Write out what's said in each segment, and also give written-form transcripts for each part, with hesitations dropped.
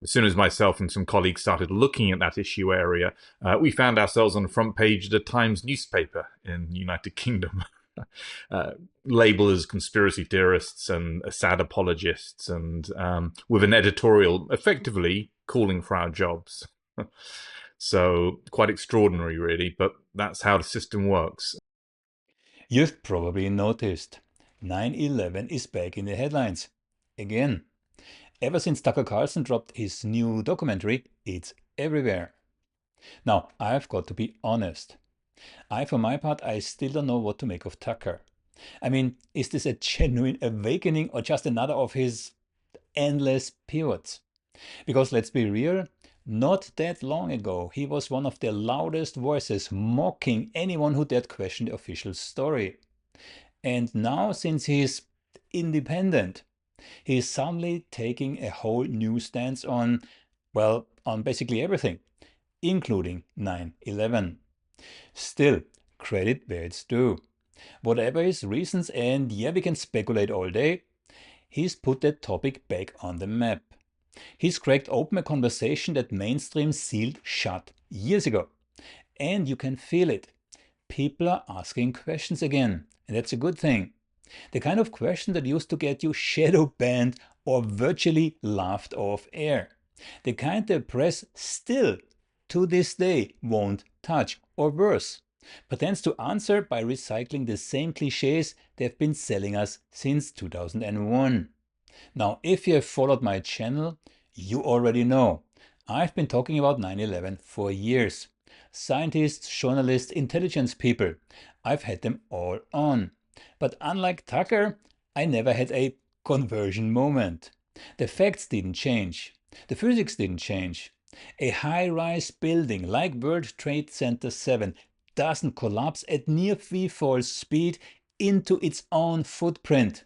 as soon as myself and some colleagues started looking at that issue area, we found ourselves on the front page of the Times newspaper in the United Kingdom. uh, Labeled as conspiracy theorists and Assad apologists, and with an editorial effectively calling for our jobs. So quite extraordinary, really, but that's how the system works. You've probably noticed 9/11 is back in the headlines. Again. Ever since Tucker Carlson dropped his new documentary, it's everywhere. Now, I've got to be honest. For my part, I still don't know what to make of Tucker. I mean, is this a genuine awakening or just another of his endless pivots? Because let's be real, not that long ago, he was one of the loudest voices mocking anyone who dared question the official story. And now, since he's independent, he's suddenly taking a whole new stance on, well, on basically everything, including 9/11. Still, credit where it's due. Whatever his reasons, and yeah, we can speculate all day, he's put that topic back on the map. He's cracked open a conversation that mainstream sealed shut years ago. And you can feel it. People are asking questions again, and that's a good thing. The kind of question that used to get you shadow banned or virtually laughed off air. The kind the press still, to this day, won't touch, or worse, pretends to answer by recycling the same cliches they've been selling us since 2001. Now, if you have followed my channel, you already know I've been talking about 9/11 for years. Scientists, journalists, intelligence people, I've had them all on. But unlike Tucker, I never had a conversion moment. The facts didn't change. The physics didn't change. A high-rise building like World Trade Center 7 doesn't collapse at near free-fall speed into its own footprint,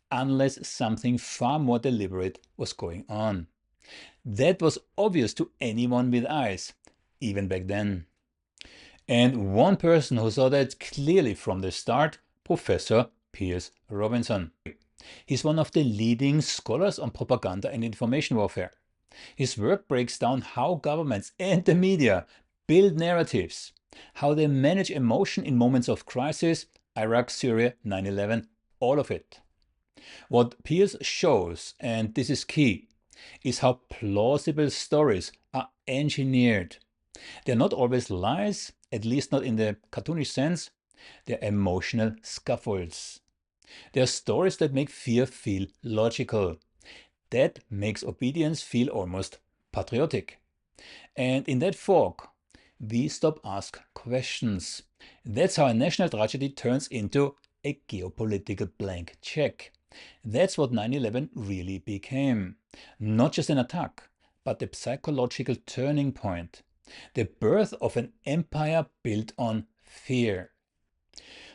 unless something far more deliberate was going on. That was obvious to anyone with eyes, even back then. And one person who saw that clearly from the start, Professor Piers Robinson. He's one of the leading scholars on propaganda and information warfare. His work breaks down how governments and the media build narratives, how they manage emotion in moments of crisis, Iraq, Syria, 9/11, all of it. What Piers shows, and this is key, is how plausible stories are engineered. They're not always lies, at least not in the cartoonish sense. They're emotional scaffolds. They're stories that make fear feel logical. That makes obedience feel almost patriotic. And in that fog, we stop ask questions. That's how a national tragedy turns into a geopolitical blank check. That's what 9/11 really became. Not just an attack, but a psychological turning point. The birth of an empire built on fear.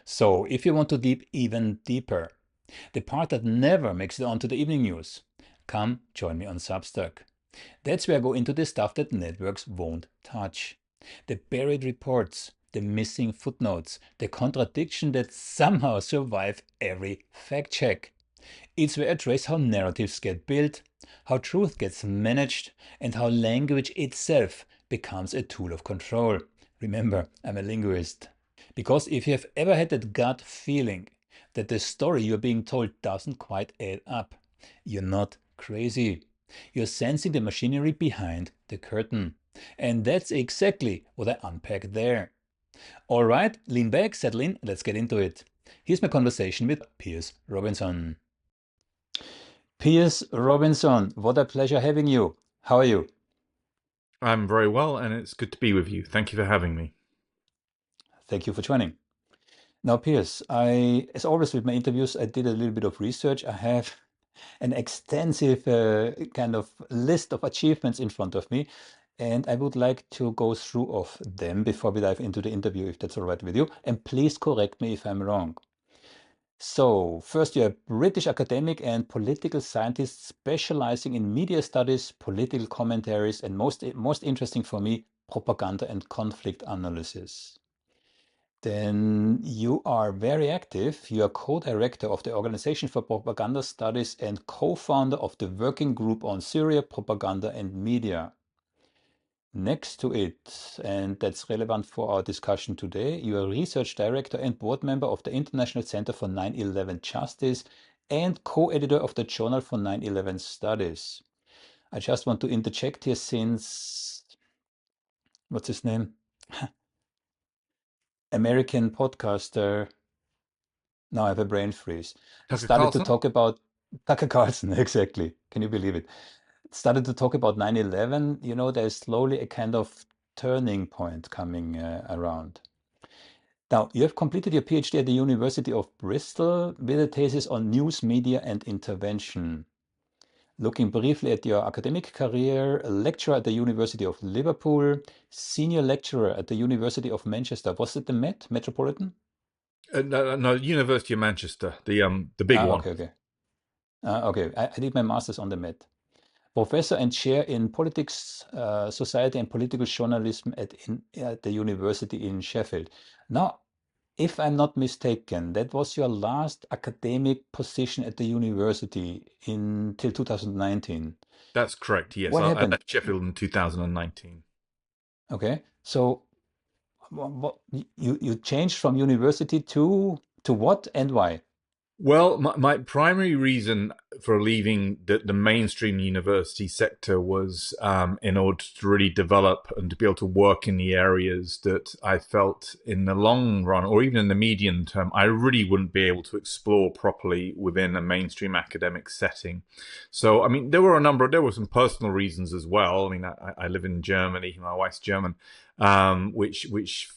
So, if you want to dig even deeper, the part that never makes it onto the evening news, come join me on Substack. That's where I go into the stuff that networks won't touch. The buried reports, the missing footnotes, the contradiction that somehow survive every fact check. It's where I trace how narratives get built, how truth gets managed, and how language itself becomes a tool of control. Remember, I'm a linguist. Because if you have ever had that gut feeling that the story you're being told doesn't quite add up, you're not crazy. You're sensing the machinery behind the curtain. And that's exactly what I unpack there. All right, lean back, settle in, let's get into it. Here's my conversation with Piers Robinson. Piers Robinson, what a pleasure having you. How are you? I'm very well, and it's good to be with you. Thank you for having me. Thank you for joining. Now, Piers, as always with my interviews, I did a little bit of research. I have an extensive kind of list of achievements in front of me, and I would like to go through of them before we dive into the interview, if that's all right with you. And please correct me if I'm wrong. So, first, you're a British academic and political scientist specializing in media studies, political commentaries, and most interesting for me, propaganda and conflict analysis. Then you are very active. You are co-director of the Organization for Propaganda Studies and co-founder of the Working Group on Syria, Propaganda and Media. Next to it, and that's relevant for our discussion today, you are research director and board member of the International Center for 9/11 Justice and co-editor of the Journal for 9/11 Studies. I just want to interject here since, what's his name? American podcaster, now I have a brain freeze, Tucker started to Carlson? talk about Tucker Carlson, exactly. Can you believe it? Started to talk about 9/11. There's slowly a kind of turning point coming around. Now, you have completed your PhD at the University of Bristol with a thesis on news media and intervention. Looking briefly at your academic career, a lecturer at the University of Liverpool, senior lecturer at the University of Manchester. Was it the Met, Metropolitan? No, University of Manchester, the big one. Okay, okay. Okay, I did my master's on the Met. Professor and chair in politics, society and political journalism at the university in Sheffield. Now, if I'm not mistaken, that was your last academic position at the university until 2019. That's correct. Yes, What I happened? left Sheffield in 2019. Okay, so what, you changed from university to what and why? Well, my primary reason for leaving the mainstream university sector was in order to really develop and to be able to work in the areas that I felt in the long run, or even in the medium term, I really wouldn't be able to explore properly within a mainstream academic setting. So, I mean, there were some personal reasons as well. I mean, I live in Germany, my wife's German, which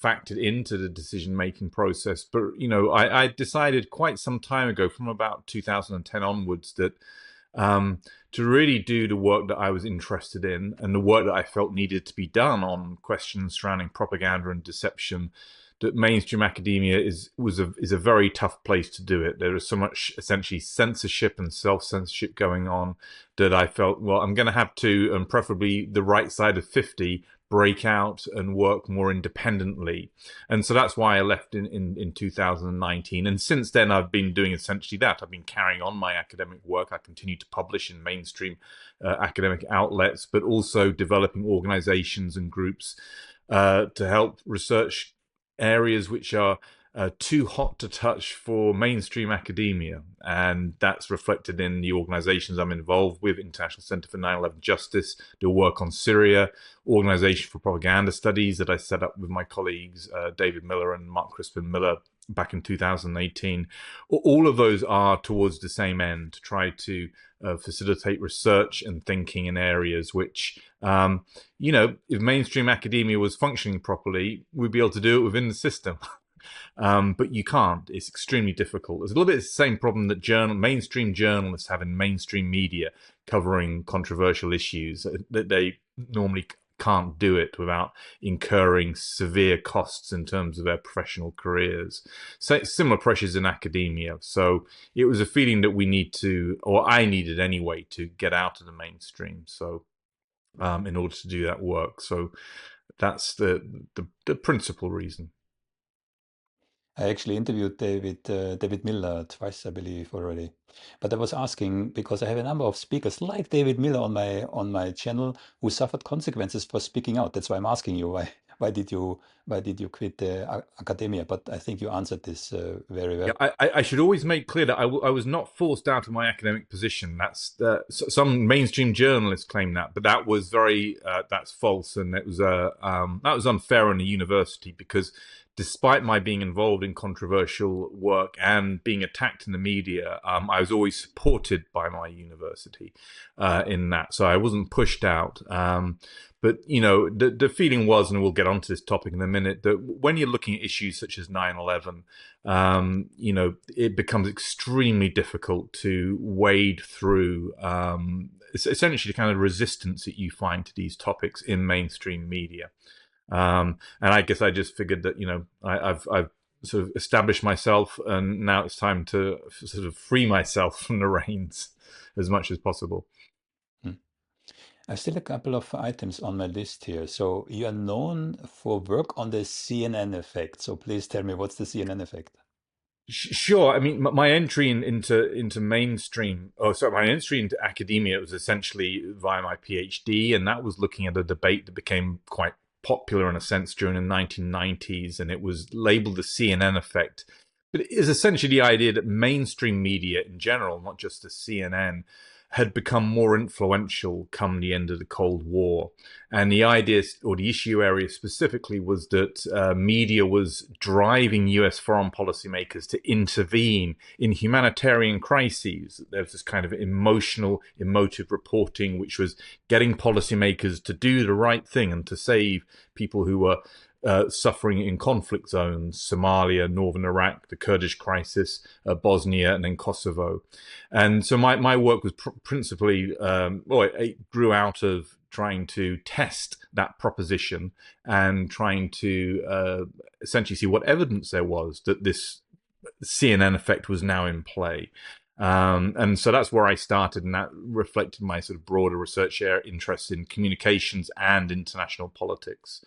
factored into the decision making process. But I decided quite some time ago, from about 2010 onwards, that to really do the work that I was interested in and the work that I felt needed to be done on questions surrounding propaganda and deception, that mainstream academia is a very tough place to do it. There is so much essentially censorship and self-censorship going on that I felt, well, I'm going to have to, and preferably the right side of 50, break out and work more independently. And so that's why I left in 2019. And since then, I've been doing essentially that. I've been carrying on my academic work. I continue to publish in mainstream academic outlets, but also developing organizations and groups to help research areas which are too hot to touch for mainstream academia. And that's reflected in the organizations I'm involved with: International Center for 9/11 Justice, the work on Syria, Organization for Propaganda Studies that I set up with my colleagues, David Miller and Mark Crispin Miller, back in 2018. All of those are towards the same end, to try to facilitate research and thinking in areas which, if mainstream academia was functioning properly, we'd be able to do it within the system. But you can't. It's extremely difficult. It's a little bit the same problem that mainstream journalists have in mainstream media covering controversial issues. That they normally can't do it without incurring severe costs in terms of their professional careers. So similar pressures in academia. So it was a feeling that we need to, or I needed anyway, to get out of the mainstream. So in order to do that work. So that's the principal reason. I actually interviewed David Miller twice, I believe, already. But I was asking because I have a number of speakers like David Miller on my channel who suffered consequences for speaking out. That's why I'm asking you why did you quit academia? But I think you answered this very Yeah, well. I should always make clear that I was not forced out of my academic position. Some mainstream journalists claim that, but that's false, and that was unfair on the university, because despite my being involved in controversial work and being attacked in the media, I was always supported by my university in that, so I wasn't pushed out. But the feeling was, and we'll get onto this topic in a minute, that when you're looking at issues such as 9/11, it becomes extremely difficult to wade through essentially the kind of resistance that you find to these topics in mainstream media. And I guess I just figured that I've sort of established myself, and now it's time to sort of free myself from the reins as much as possible. Hmm. I've still a couple of items on my list here. So you are known for work on the CNN effect. So please tell me, what's the CNN effect? Sure. I mean, my entry into mainstream, oh, sorry, my entry into academia was essentially via my PhD, and that was looking at a debate that became quite popular in a sense during the 1990s, and it was labeled the CNN effect. But it is essentially the idea that mainstream media in general, not just the CNN, had become more influential come the end of the Cold War. And the idea, or the issue area specifically, was that media was driving US foreign policymakers to intervene in humanitarian crises. There was this kind of emotive reporting, which was getting policymakers to do the right thing and to save people who were suffering in conflict zones: Somalia, northern Iraq, the Kurdish crisis, Bosnia, and then Kosovo. And so my work was principally, it grew out of trying to test that proposition and trying to essentially see what evidence there was that this CNN effect was now in play. And so that's where I started, and that reflected my sort of broader research area interest in communications and international politics.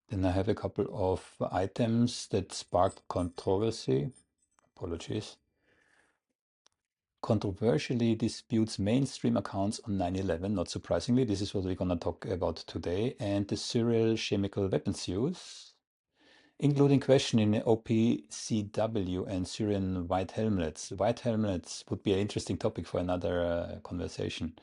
Then I have a couple of items that sparked controversy. Apologies. Controversially disputes mainstream accounts on 9/11. Not surprisingly, this is what we're going to talk about today. And the Syrian chemical weapons use, including questioning OPCW and Syrian white helmets. White helmets would be an interesting topic for another conversation.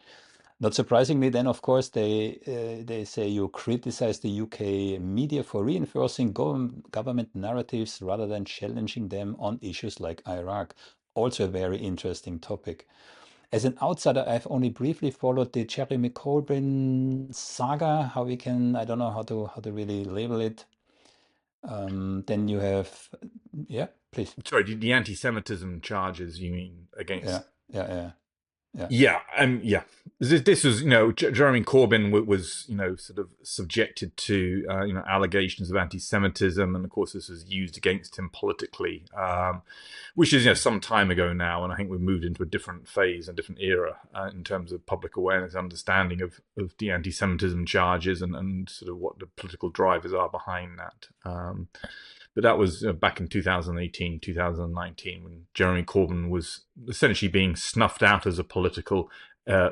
Not surprisingly, then, of course, they say you criticize the UK media for reinforcing government narratives rather than challenging them on issues like Iraq. Also a very interesting topic. As an outsider, I've only briefly followed the Jeremy Corbyn saga. How we can, I don't know how to really label it. Then you have, yeah, please. Sorry, the anti-Semitism charges you mean Yeah, against? yeah, yeah, yeah. Yeah. This was, Jeremy Corbyn was, sort of subjected to, allegations of anti-Semitism, and of course this was used against him politically, which is, some time ago now, and I think we've moved into a different phase, a different era in terms of public awareness, understanding of the anti-Semitism charges, and sort of what the political drivers are behind that. But that was back in 2018, 2019, when Jeremy Corbyn was essentially being snuffed out as a political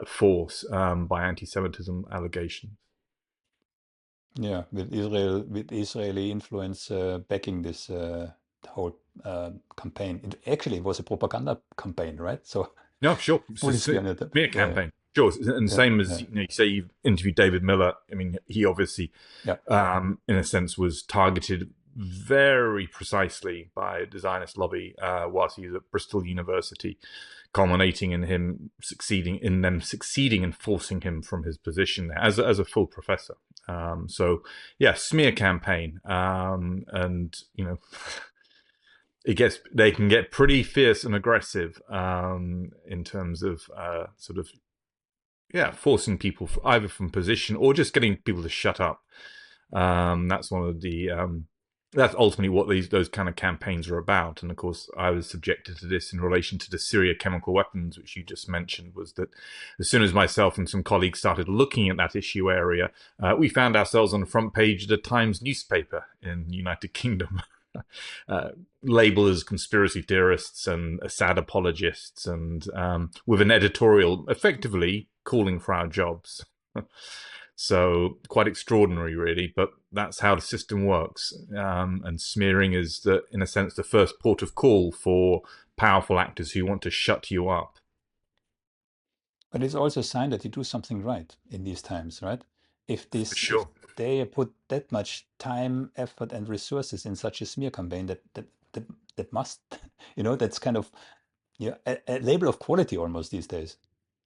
force by anti-Semitism allegations. Yeah, with Israeli influence backing this whole campaign. It actually was a propaganda campaign, right? So No, sure. It's a fully spearheaded. smear Yeah, campaign. Sure. And yeah, same as yeah, you say, you've interviewed David Miller. I mean, he obviously, yeah. in a sense, was targeted very precisely by a Zionist lobby whilst he was at Bristol University, culminating in them succeeding in forcing him from his position there as a full professor. So yeah, smear campaign, and they can get pretty fierce and aggressive in terms of sort of forcing people either from position or just getting people to shut up. That's one of the that's ultimately what those kind of campaigns are about. And of course, I was subjected to this in relation to the Syria chemical weapons, which you just mentioned. Was that as soon as myself and some colleagues started looking at that issue area, we found ourselves on the front page of the Times newspaper in the United Kingdom. Labeled as conspiracy theorists and Assad apologists, and with an editorial effectively calling for our jobs. So quite extraordinary, really, but that's how the system works. And smearing is, in a sense, the first port of call for powerful actors who want to shut you up. But it's also a sign that you do something right in these times, right? For If sure. they put that much time, effort, and resources in such a smear campaign, that must, that's kind of, yeah, a label of quality almost these days.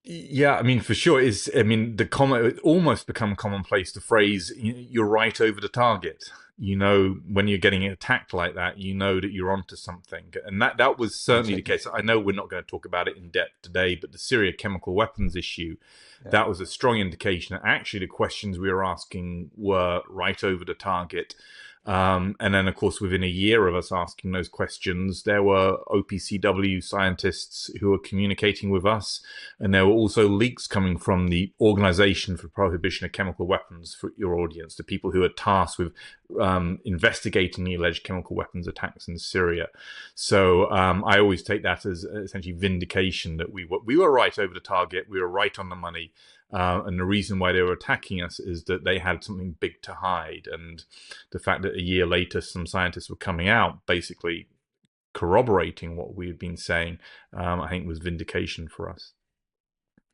Yeah, I mean, for sure, it almost become commonplace, the phrase "you're right over the target." When you're getting attacked like that, you know that you're onto something, and that was certainly the Exactly. case. I know we're not going to talk about it in depth today, but the Syria chemical weapons issue, Yeah. that was a strong indication that actually the questions we were asking were right over the target. And then, of course, within a year of us asking those questions, there were OPCW scientists who were communicating with us, and there were also leaks coming from the Organization for Prohibition of Chemical Weapons, for your audience, the people who are tasked with investigating the alleged chemical weapons attacks in Syria. So I always take that as essentially vindication that we were right over the target, we were right on the money. And the reason why they were attacking us is that they had something big to hide. And the fact that a year later some scientists were coming out basically corroborating what we had been saying, I think was vindication for us.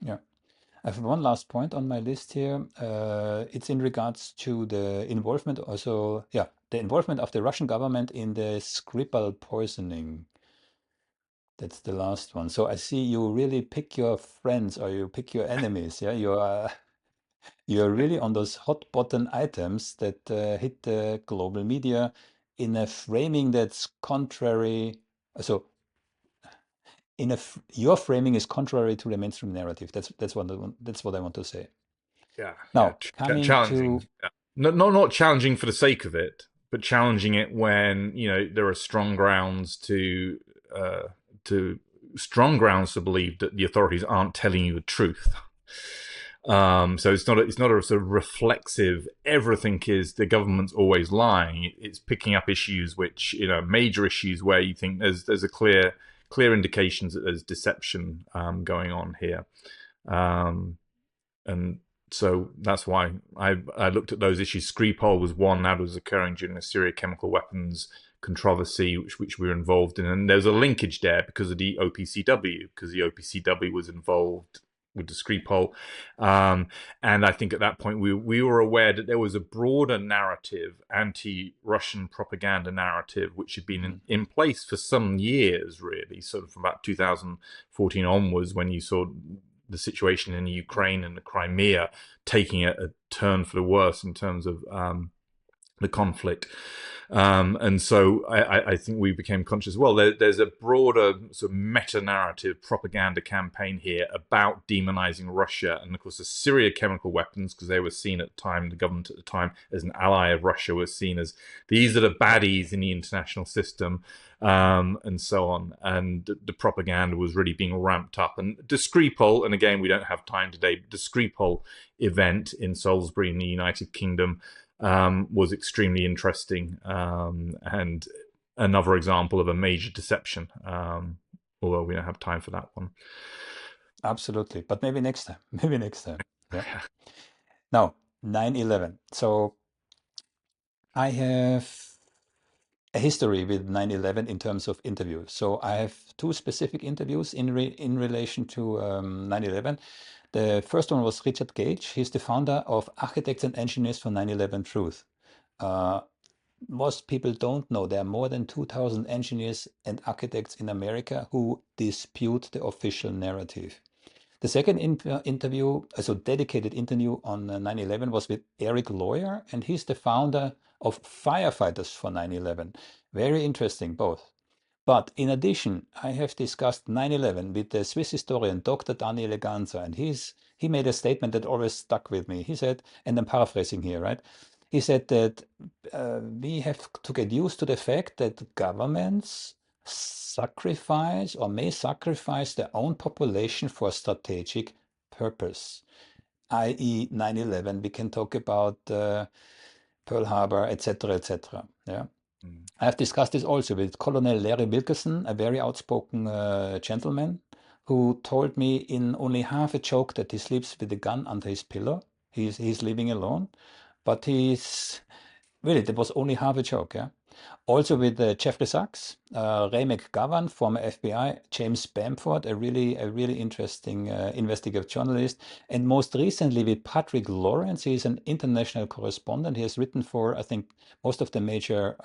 Yeah. I have one last point on my list here. It's in regards to the involvement also, yeah, the involvement of the Russian government in the Skripal poisoning. That's the last one. So I see you really pick your friends or you pick your enemies. Yeah, you're really on those hot button items that hit the global media in a framing that's contrary. So your framing is contrary to the mainstream narrative. That's what I want to say. Yeah, yeah, Now, coming challenging. to Yeah. Not challenging for the sake of it, but challenging it when there are strong grounds to strong grounds to believe that the authorities aren't telling you the truth. So it's not a sort of reflexive. Everything is the government's always lying. It's picking up issues which major issues where you think there's a clear indications that there's deception going on here, and so that's why I looked at those issues. Skripal was one that was occurring during the Syria chemical weapons controversy, which we were involved in, and there's a linkage there because of the OPCW, because the OPCW was involved with the Skripal, and I think at that point we were aware that there was a broader narrative, anti-Russian propaganda narrative, which had been in place for some years, really, sort of from about 2014 onwards, when you saw the situation in Ukraine and the Crimea taking a turn for the worse in terms of the conflict. And so I think we became conscious, well, there's a broader sort of meta-narrative propaganda campaign here about demonizing Russia. And of course, the Syria chemical weapons, because they were seen at the time, the government at the time, as an ally of Russia, was seen as these are the baddies in the international system, and so on. And the propaganda was really being ramped up. And the Skripal, and again, we don't have time today, but the Skripal event in Salisbury in the United Kingdom was extremely interesting, and another example of a major deception, although we don't have time for that one. absolutely, but maybe next time. Maybe next time. Yeah. Now, 9/11. So I have a history with 9/11 in terms of interviews. So I have two specific interviews in relation to 9/11. The first one was Richard Gage. He's the founder of Architects and Engineers for 9/11 Truth. Most people don't know there are more than 2,000 engineers and architects in America who dispute the official narrative. The second interview, so dedicated interview on 9/11 was with Eric Lawyer, and he's the founder of Firefighters for 9/11. Very interesting, both. But in addition, I have discussed 9/11 with the Swiss historian Dr. Daniele Ganza, and he made a statement that always stuck with me. He said, and I'm paraphrasing here, right? He said that we have to get used to the fact that governments sacrifice or may sacrifice their own population for strategic purpose, i.e., 9/11. We can talk about Pearl Harbor, etc., etc. Yeah. I have discussed this also with Colonel Larry Wilkerson, a very outspoken gentleman who told me in only half a joke that he sleeps with a gun under his pillow. He's living alone, but he's really, that was only half a joke. Yeah. Also with Jeffrey Sachs, Ray McGovern, former FBI, James Bamford, a really interesting investigative journalist, and most recently with Patrick Lawrence. He's an international correspondent. He has written for, I think, most of the major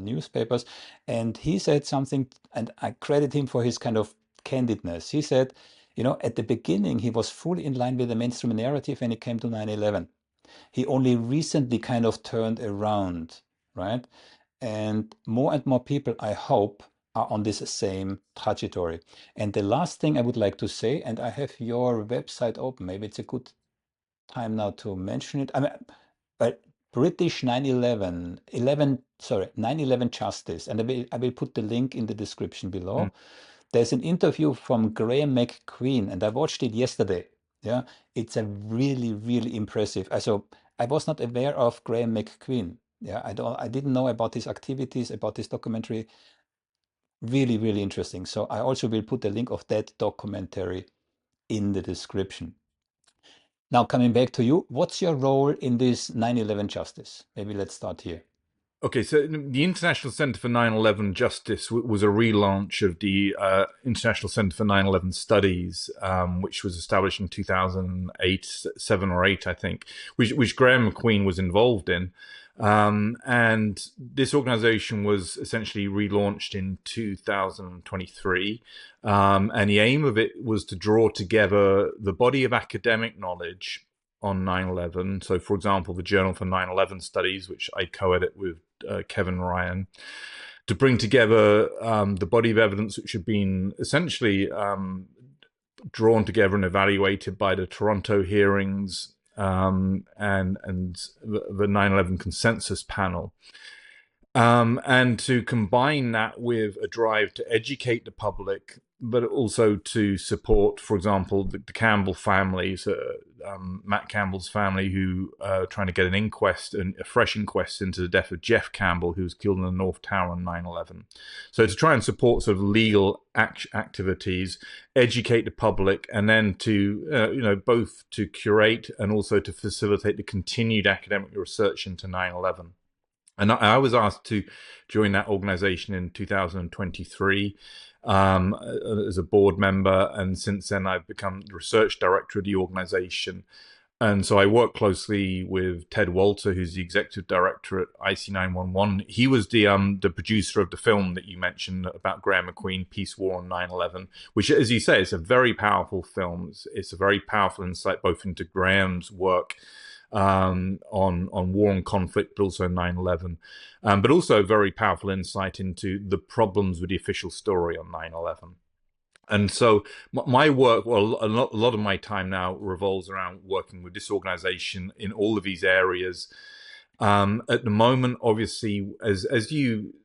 newspapers, and he said something, and I credit him for his kind of candidness. He said, at the beginning, he was fully in line with the mainstream narrative when it came to 9/11. He only recently kind of turned around, right? And more people, I hope, are on this same trajectory. And the last thing I would like to say, and I have your website open, maybe it's a good time now to mention it. I mean, but British 9/11, 9/11 Justice, and I will put the link in the description Mm. below. There's an interview from Graham McQueen, and I watched it yesterday. Yeah, it's a really, really impressive. Also, I was not aware of Graham McQueen. Yeah, I didn't know about his activities, about this documentary. Really, really interesting. So I also will put the link of that documentary in the description. Now, coming back to you, what's your role in this 9/11 justice? Maybe let's start here. Okay, so the International Center for 9/11 Justice was a relaunch of the International Center for 9/11 Studies, which was established in 2008, 7 or 8, I think, which Graham McQueen was involved in. And this organization was essentially relaunched in 2023. And the aim of it was to draw together the body of academic knowledge on 9/11. So, for example, the Journal for 9/11 Studies, which I co-edit with Kevin Ryan, to bring together the body of evidence which had been essentially drawn together and evaluated by the Toronto hearings and the 9/11 consensus panel. And to combine that with a drive to educate the public, but also to support, for example, the Campbell families, Matt Campbell's family, who are trying to get an inquest, a fresh inquest into the death of Jeff Campbell, who was killed in the North Tower on 9/11. So to try and support sort of legal activities, educate the public, and then to, both to curate and also to facilitate the continued academic research into 9/11. And I was asked to join that organization in 2023 as a board member. And since then, I've become the research director of the organization. And so I work closely with Ted Walter, who's the executive director at IC 911. He was the producer of the film that you mentioned about Graham McQueen, Peace, War on 9/11, which, as you say, is a very powerful film. It's a very powerful insight both into Graham's work on war and conflict, but also 9/11, but also a very powerful insight into the problems with the official story on 9/11. And so my work, well, a lot of my time now revolves around working with this organization in all of these areas. At the moment, obviously, as you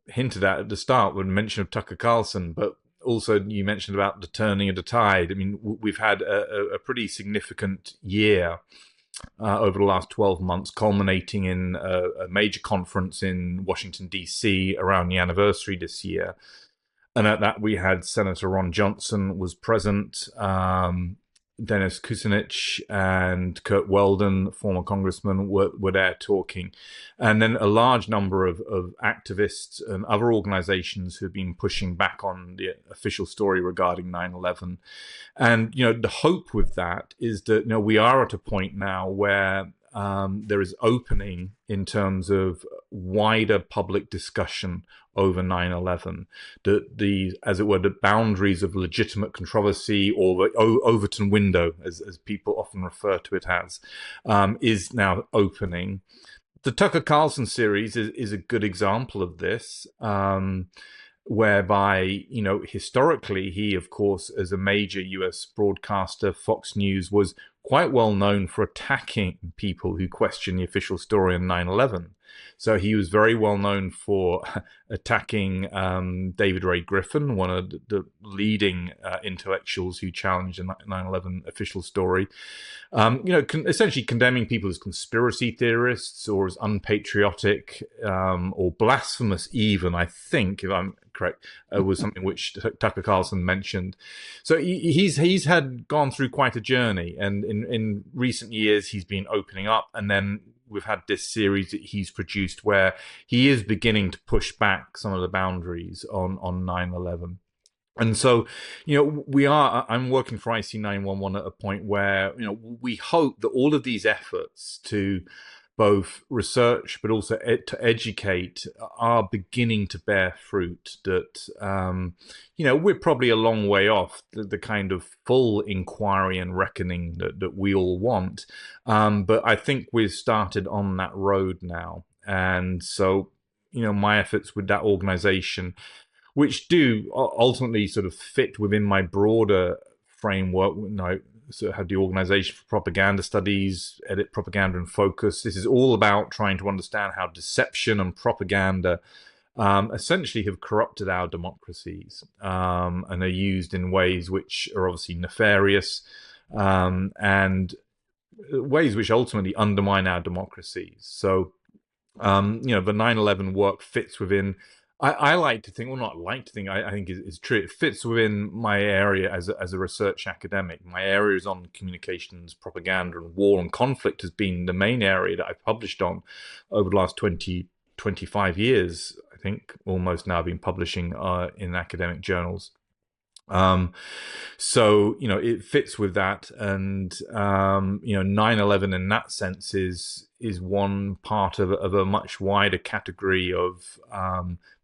hinted at the start when mention of Tucker Carlson, but also you mentioned about the turning of the tide. I mean, we've had a pretty significant year over the last 12 months, culminating in a major conference in Washington, D.C. around the anniversary this year. And at that, we had Senator Ron Johnson was present, Dennis Kucinich and Kurt Weldon, former congressman, were there talking. And then a large number of activists and other organizations who've been pushing back on the official story regarding 9/11. And, the hope with that is that, we are at a point now where there is opening in terms of wider public discussion over 9/11, the as it were, the boundaries of legitimate controversy, or the Overton window, as people often refer to it as, is now opening. The Tucker Carlson series is a good example of this, whereby, historically, he, of course, as a major US broadcaster, Fox News, was quite well known for attacking people who question the official story on 9/11. So he was very well known for attacking David Ray Griffin, one of the leading intellectuals who challenged the 9/11 official story. Essentially condemning people as conspiracy theorists or as unpatriotic or blasphemous, even, I think, if I'm correct, was something which Tucker Carlson mentioned. So he's had gone through quite a journey, and in recent years he's been opening up, and then we've had this series that he's produced where he is beginning to push back some of the boundaries on 9/11. And so, I'm working for IC 911 at a point where, we hope that all of these efforts to both research but also to educate are beginning to bear fruit, that, we're probably a long way off the kind of full inquiry and reckoning that we all want. But I think we've started on that road now. And so, my efforts with that organization, which do ultimately sort of fit within my broader framework, so have the Organization for Propaganda Studies, edit Propaganda in Focus. This is all about trying to understand how deception and propaganda essentially have corrupted our democracies, and are used in ways which are obviously nefarious, and ways which ultimately undermine our democracies. So, the 9/11 work fits within. I like to think, well, not like to think, I think is true. It fits within my area as a research academic. My area is on communications, propaganda, and war and conflict has been the main area that I've published on over the last 25 years. I think almost now I've been publishing in academic journals. So, it fits with that. And, 9/11 in that sense is one part of a much wider category of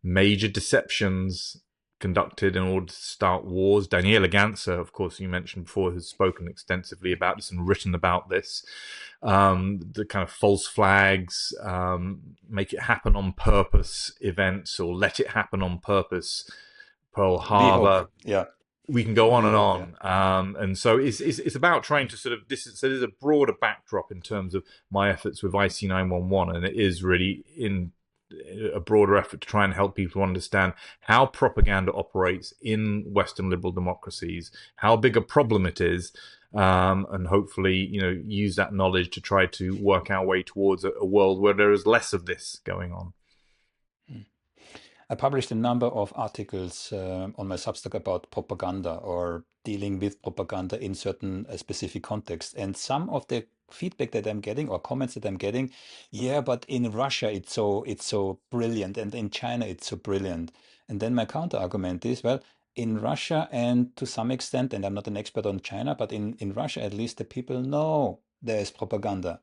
major deceptions conducted in order to start wars. Daniela Ganser, of course, you mentioned before, has spoken extensively about this and written about this. The kind of false flags, make it happen on purpose events, or let it happen on purpose, Pearl The Harbor. hook, yeah. We can go on The and hook, yeah. on, and so it's about trying to sort of there's a broader backdrop in terms of my efforts with IC 911, and it is really in a broader effort to try and help people understand how propaganda operates in Western liberal democracies, how big a problem it is, and hopefully use that knowledge to try to work our way towards a world where there is less of this going on. I published a number of articles on my Substack about propaganda or dealing with propaganda in certain specific contexts. And some of the feedback that I'm getting or comments that I'm getting, yeah, but in Russia it's so brilliant, and in China it's so brilliant. And then my counter argument is, well, in Russia and to some extent, and I'm not an expert on China, but in Russia at least the people know there is propaganda.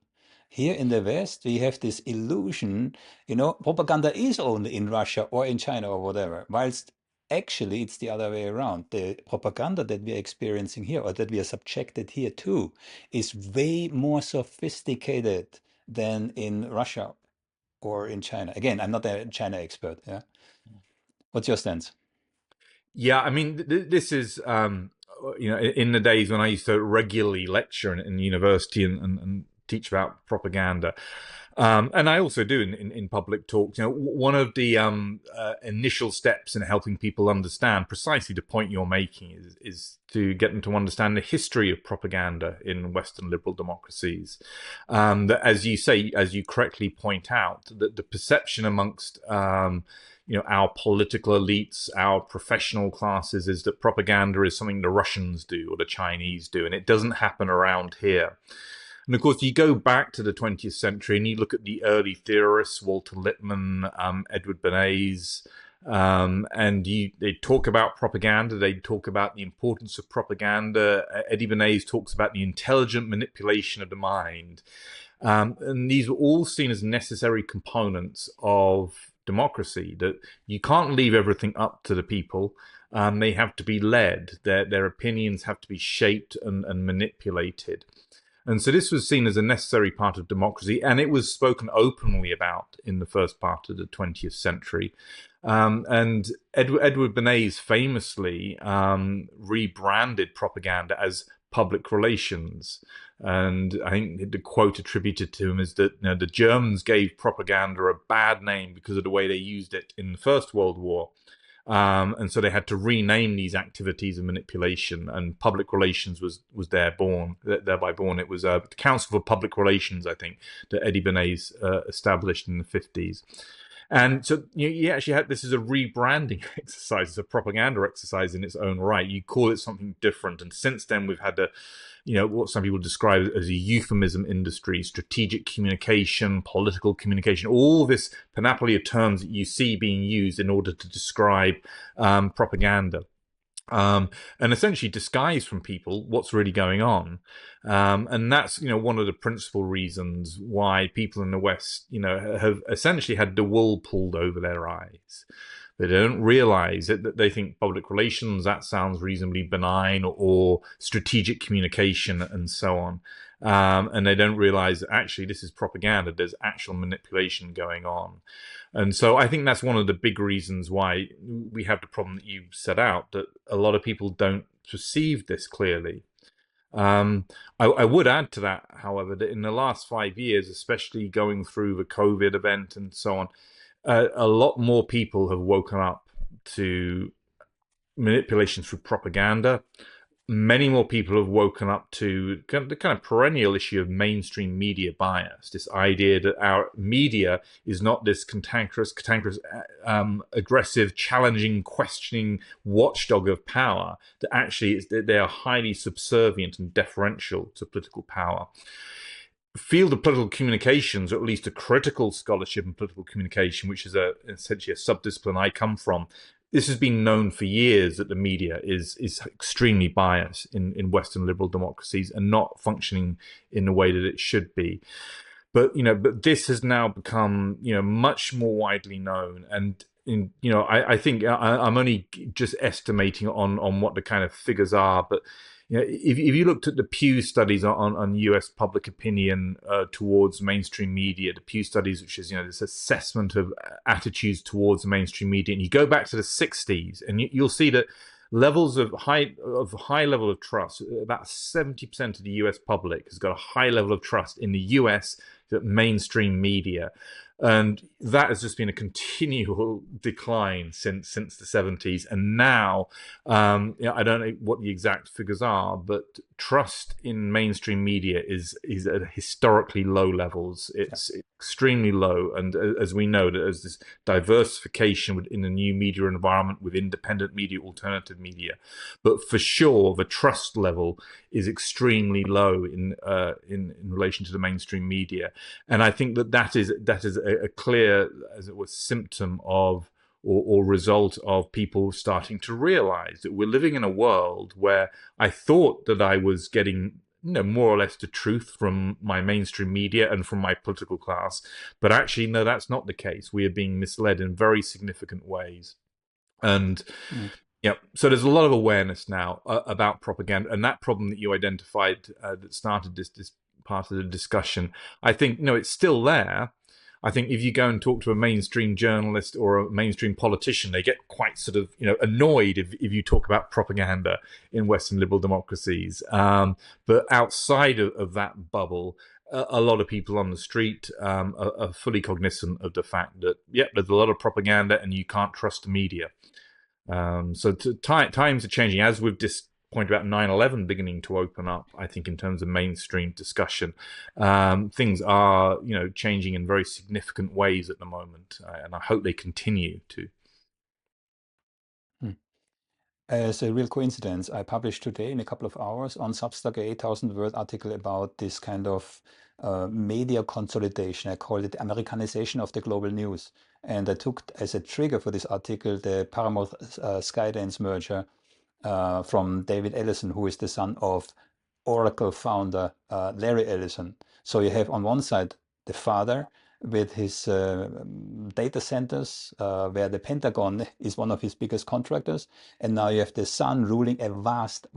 Here in the West, we have this illusion, propaganda is only in Russia or in China or whatever, whilst actually it's the other way around. The propaganda that we are experiencing here or that we are subjected here to is way more sophisticated than in Russia or in China. Again, I'm not a China expert. Yeah. What's your stance? Yeah, I mean, this is, in the days when I used to regularly lecture in university and teach about propaganda, and I also do in public talks. One of the initial steps in helping people understand precisely the point you're making is to get them to understand the history of propaganda in Western liberal democracies. That, as you say, as you correctly point out, that the perception amongst our political elites, our professional classes, is that propaganda is something the Russians do or the Chinese do, and it doesn't happen around here. And of course, you go back to the 20th century and you look at the early theorists, Walter Lippmann, Edward Bernays, and they talk about propaganda. They talk about the importance of propaganda. Eddie Bernays talks about the intelligent manipulation of the mind. And these were all seen as necessary components of democracy, that you can't leave everything up to the people. They have to be led. Their opinions have to be shaped and manipulated. And so this was seen as a necessary part of democracy, and it was spoken openly about in the first part of the 20th century. And Edward Bernays famously rebranded propaganda as public relations. And I think the quote attributed to him is that the Germans gave propaganda a bad name because of the way they used it in the First World War. And so they had to rename these activities of manipulation, and public relations was thereby born. It was the Council for Public Relations, I think, that Eddie Bernays established in the 50s. And so you actually had, this is a rebranding exercise, it's a propaganda exercise in its own right. You call it something different. And since then, we've had what some people describe as a euphemism industry, strategic communication, political communication, all this panoply of terms that you see being used in order to describe propaganda. And essentially disguise from people what's really going on. And that's, one of the principal reasons why people in the West, have essentially had the wool pulled over their eyes. They don't realize it, that they think public relations, that sounds reasonably benign, or strategic communication and so on. And they don't realize that actually this is propaganda. There's actual manipulation going on. And so I think that's one of the big reasons why we have the problem that you set out, that a lot of people don't perceive this clearly. I would add to that, however, that in the last 5 years, especially going through the COVID event and so on, a lot more people have woken up to manipulation through propaganda. Many more people have woken up to the kind of perennial issue of mainstream media bias. This idea that our media is not this cantankerous, aggressive, challenging, questioning watchdog of power. That actually they are highly subservient and deferential to political power. Field of political communications, or at least a critical scholarship in political communication, which is essentially a subdiscipline I come from, this has been known for years that the media is extremely biased in Western liberal democracies and not functioning in the way that it should be. But this has now become much more widely known, and I think I'm only just estimating on what the kind of figures are, but if you looked at the Pew studies on U.S. public opinion towards mainstream media, the Pew studies, which is this assessment of attitudes towards the mainstream media, and you go back to the '60s, and you'll see that levels of high level of trust, about 70% of the U.S. public has got a high level of trust in the U.S. mainstream media. And that has just been a continual decline since the '70s. And now, I don't know what the exact figures are, but trust in mainstream media is at historically low levels. It's extremely low. And as we know, there's this diversification in the new media environment with independent media, alternative media. But for sure, the trust level is extremely low in relation to the mainstream media. And I think that is a clear, as it was, symptom of or result of people starting to realize that we're living in a world where I thought that I was getting more or less the truth from my mainstream media and from my political class, but actually no, that's not the case. We are being misled in very significant ways. And so there's a lot of awareness now about propaganda, and that problem that you identified that started this part of the discussion, I think it's still there. I think if you go and talk to a mainstream journalist or a mainstream politician, they get quite sort of annoyed if you talk about propaganda in Western liberal democracies. But outside of that bubble, a lot of people on the street are fully cognizant of the fact that there's a lot of propaganda and you can't trust the media. So times are changing, as we've just point about 9/11 beginning to open up. I think in terms of mainstream discussion, things are changing in very significant ways at the moment, and I hope they continue to. As a real coincidence, I published today in a couple of hours on Substack a 8,000-word article about this kind of media consolidation. I called it Americanization of the global news. And I took as a trigger for this article the Paramount Skydance merger from David Ellison, who is the son of Oracle founder Larry Ellison. So you have on one side the father with his data centers, where the Pentagon is one of his biggest contractors. And now you have the son ruling a vast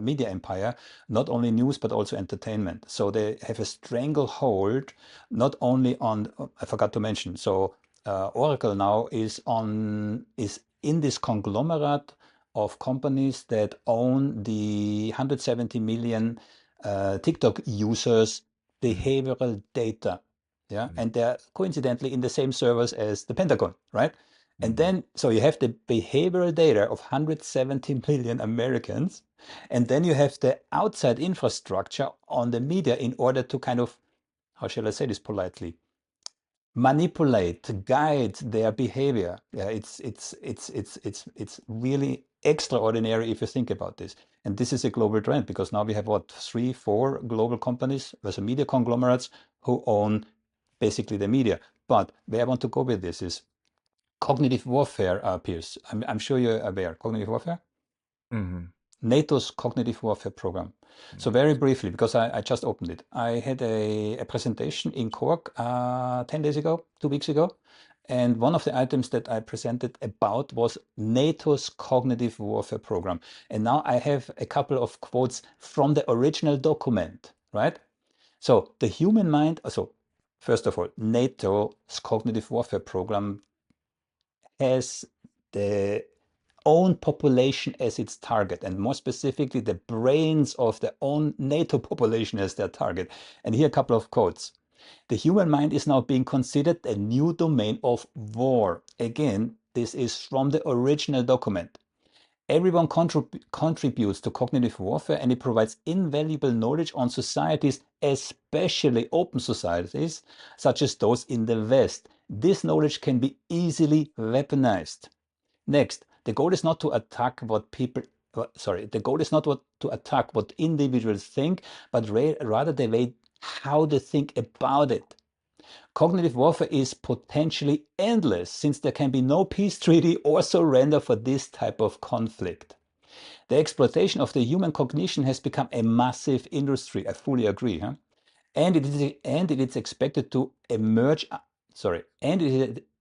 media empire, not only news, but also entertainment. So they have a stranglehold, not only on, I forgot to mention, so Oracle now is in this conglomerate of companies that own the 170 million TikTok users' behavioral data. Yeah, and they're coincidentally in the same servers as the Pentagon, right? And then, so you have the behavioral data of 170 million Americans, and then you have the outside infrastructure on the media in order to kind of, how shall I say this politely, manipulate, guide their behavior. Yeah, it's really extraordinary if you think about this. And this is a global trend because now we have what, 3, 4 global companies, there's a media conglomerates who own basically the media. But where I want to go with this is cognitive warfare, Piers. I'm sure you're aware. Cognitive warfare? Mm-hmm. NATO's cognitive warfare program. So very briefly, because I just opened it, I had a presentation in Cork 10 days ago, 2 weeks ago. And one of the items that I presented about was NATO's cognitive warfare program. And now I have a couple of quotes from the original document, right? So the human mind, so first of all, NATO's cognitive warfare program has the own population as its target, and more specifically, the brains of their own NATO population as their target. And here a couple of quotes. The human mind is now being considered a new domain of war. Again, this is from the original document. Everyone contributes to cognitive warfare, and it provides invaluable knowledge on societies, especially open societies, such as those in the West. This knowledge can be easily weaponized. Next, the goal is not to attack what people, the goal is not to attack what individuals think, but rather the way how they think about it. Cognitive warfare is potentially endless, since there can be no peace treaty or surrender for this type of conflict. The exploitation of the human cognition has become a massive industry. I fully agree. Huh? And it is expected to emerge.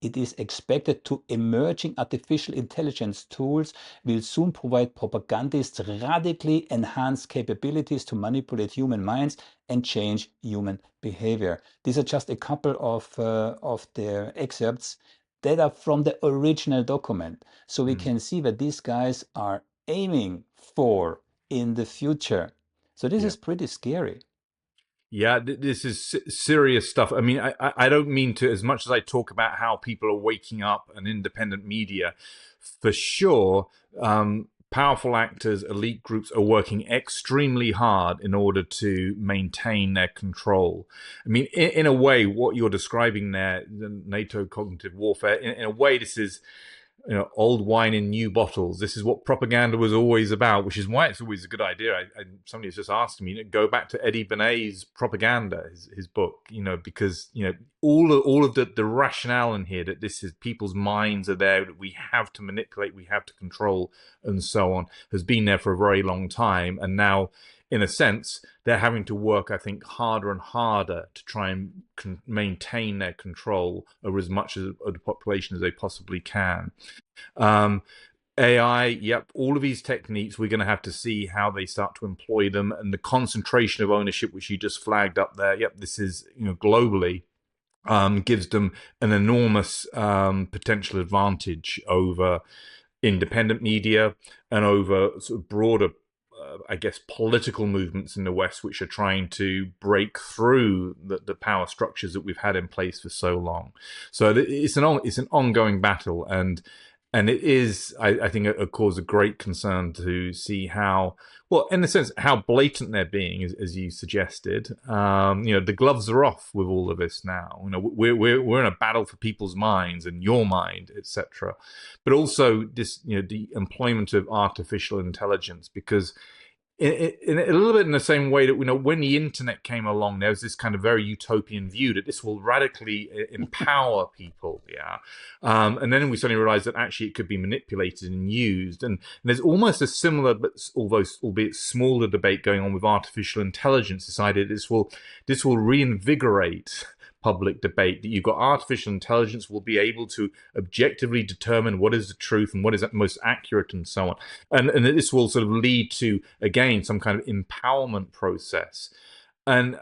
It is expected to emerging artificial intelligence tools will soon provide propagandists radically enhanced capabilities to manipulate human minds and change human behavior. These are just a couple of the excerpts that are from the original document. So we can see what these guys are aiming for in the future. So this Yeah. is pretty scary. Yeah, this is serious stuff. I mean, I don't mean to, as much as I talk about how people are waking up and independent media, for sure, powerful actors, elite groups are working extremely hard in order to maintain their control. I mean, in a way, what you're describing there, the NATO cognitive warfare, in a way, this is old wine in new bottles. This is what propaganda was always about, which is why it's always a good idea. Somebody's just asked me, go back to Eddie Benet's Propaganda, his book, because all of the rationale in here that this is people's minds are there, that we have to manipulate, we have to control, and so on, has been there for a very long time, and now, in a sense, they're having to work, I think, harder and harder to try and maintain their control over as much of the population as they possibly can. AI, yep, all of these techniques, we're going to have to see how they start to employ them, and the concentration of ownership, which you just flagged up there. Yep, this is, globally, gives them an enormous potential advantage over independent media and over sort of broader, I guess, political movements in the West, which are trying to break through the power structures that we've had in place for so long. So it's an ongoing battle, and it is, I think, a cause of great concern to see how, well, in a sense, how blatant they're being, as you suggested. The gloves are off with all of this now. We're in a battle for people's minds and your mind, etc. But also this, the employment of artificial intelligence, because in a little bit in the same way that when the internet came along, there was this kind of very utopian view that this will radically empower people, yeah, and then we suddenly realized that actually it could be manipulated and used, and there's almost a similar, but although albeit smaller, debate going on with artificial intelligence. Decided this will reinvigorate public debate, that you've got artificial intelligence will be able to objectively determine what is the truth and what is most accurate and so on. And this will sort of lead to, again, some kind of empowerment process. And,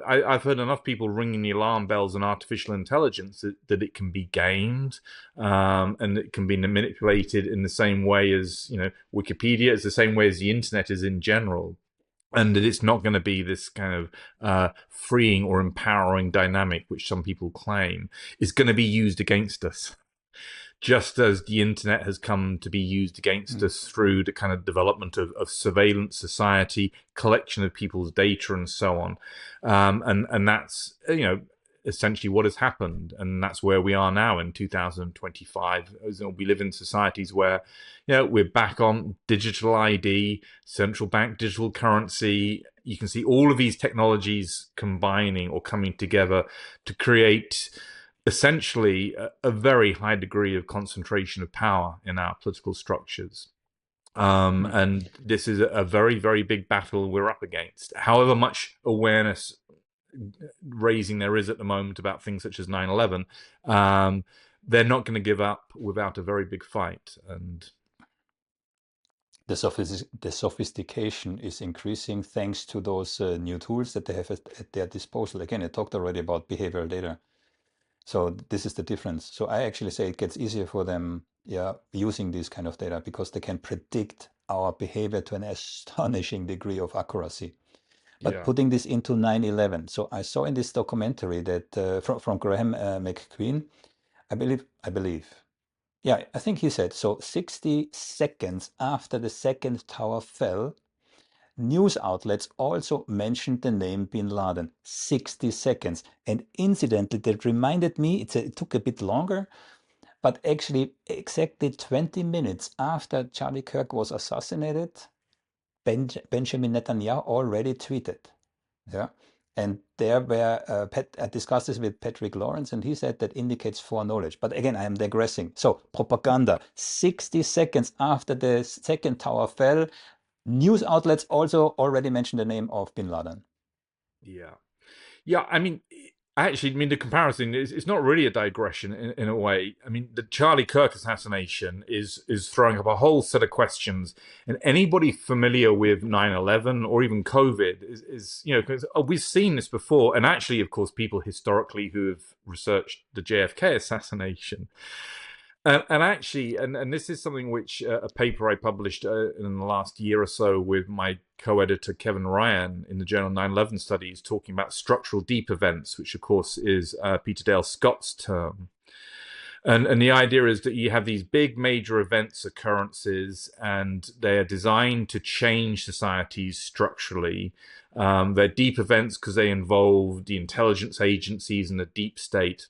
I've heard enough people ringing the alarm bells on artificial intelligence that it can be gamed, and it can be manipulated in the same way as, Wikipedia is the same way as the internet is in general, and that it's not going to be this kind of freeing or empowering dynamic, which some people claim, is going to be used against us, just as the internet has come to be used against us through the kind of development of surveillance society, collection of people's data, and so on. And that's, essentially what has happened, and that's where we are now in 2025. We live in societies where, we're back on digital ID, central bank digital currency. You can see all of these technologies combining or coming together to create essentially a very high degree of concentration of power in our political structures. And this is a very, very big battle we're up against. However much awareness raising there is at the moment about things such as 9/11, they're not going to give up without a very big fight. And the sophistication is increasing thanks to those new tools that they have at their disposal. Again, I talked already about behavioral data. So this is the difference. So I actually say it gets easier for them, yeah, using this kind of data because they can predict our behavior to an astonishing degree of accuracy. But Yeah. putting this into 9/11, so I saw in this documentary that from Graham McQueen, I believe, yeah, I think he said so. 60 seconds after the second tower fell, news outlets also mentioned the name Bin Laden. 60 seconds, and incidentally, that reminded me. It took a bit longer, but actually, exactly 20 minutes after Charlie Kirk was assassinated, Benjamin Netanyahu already tweeted. Yeah. And there were, I discussed this with Patrick Lawrence, and he said that indicates foreknowledge. But again, I am digressing. So, propaganda, 60 seconds after the second tower fell, news outlets also already mentioned the name of bin Laden. Yeah. Yeah, I mean, the comparison is it's not really a digression in a way. I mean, the Charlie Kirk assassination is throwing up a whole set of questions, and anybody familiar with 9/11 or even COVID is because we've seen this before, and actually, of course, people historically who have researched the JFK assassination. And actually, and this is something which a paper I published in the last year or so with my co-editor Kevin Ryan in the journal 9/11 Studies, talking about structural deep events, which of course is Peter Dale Scott's term. And the idea is that you have these big major events occurrences, and they are designed to change societies structurally. They're deep events because they involve the intelligence agencies and the deep state.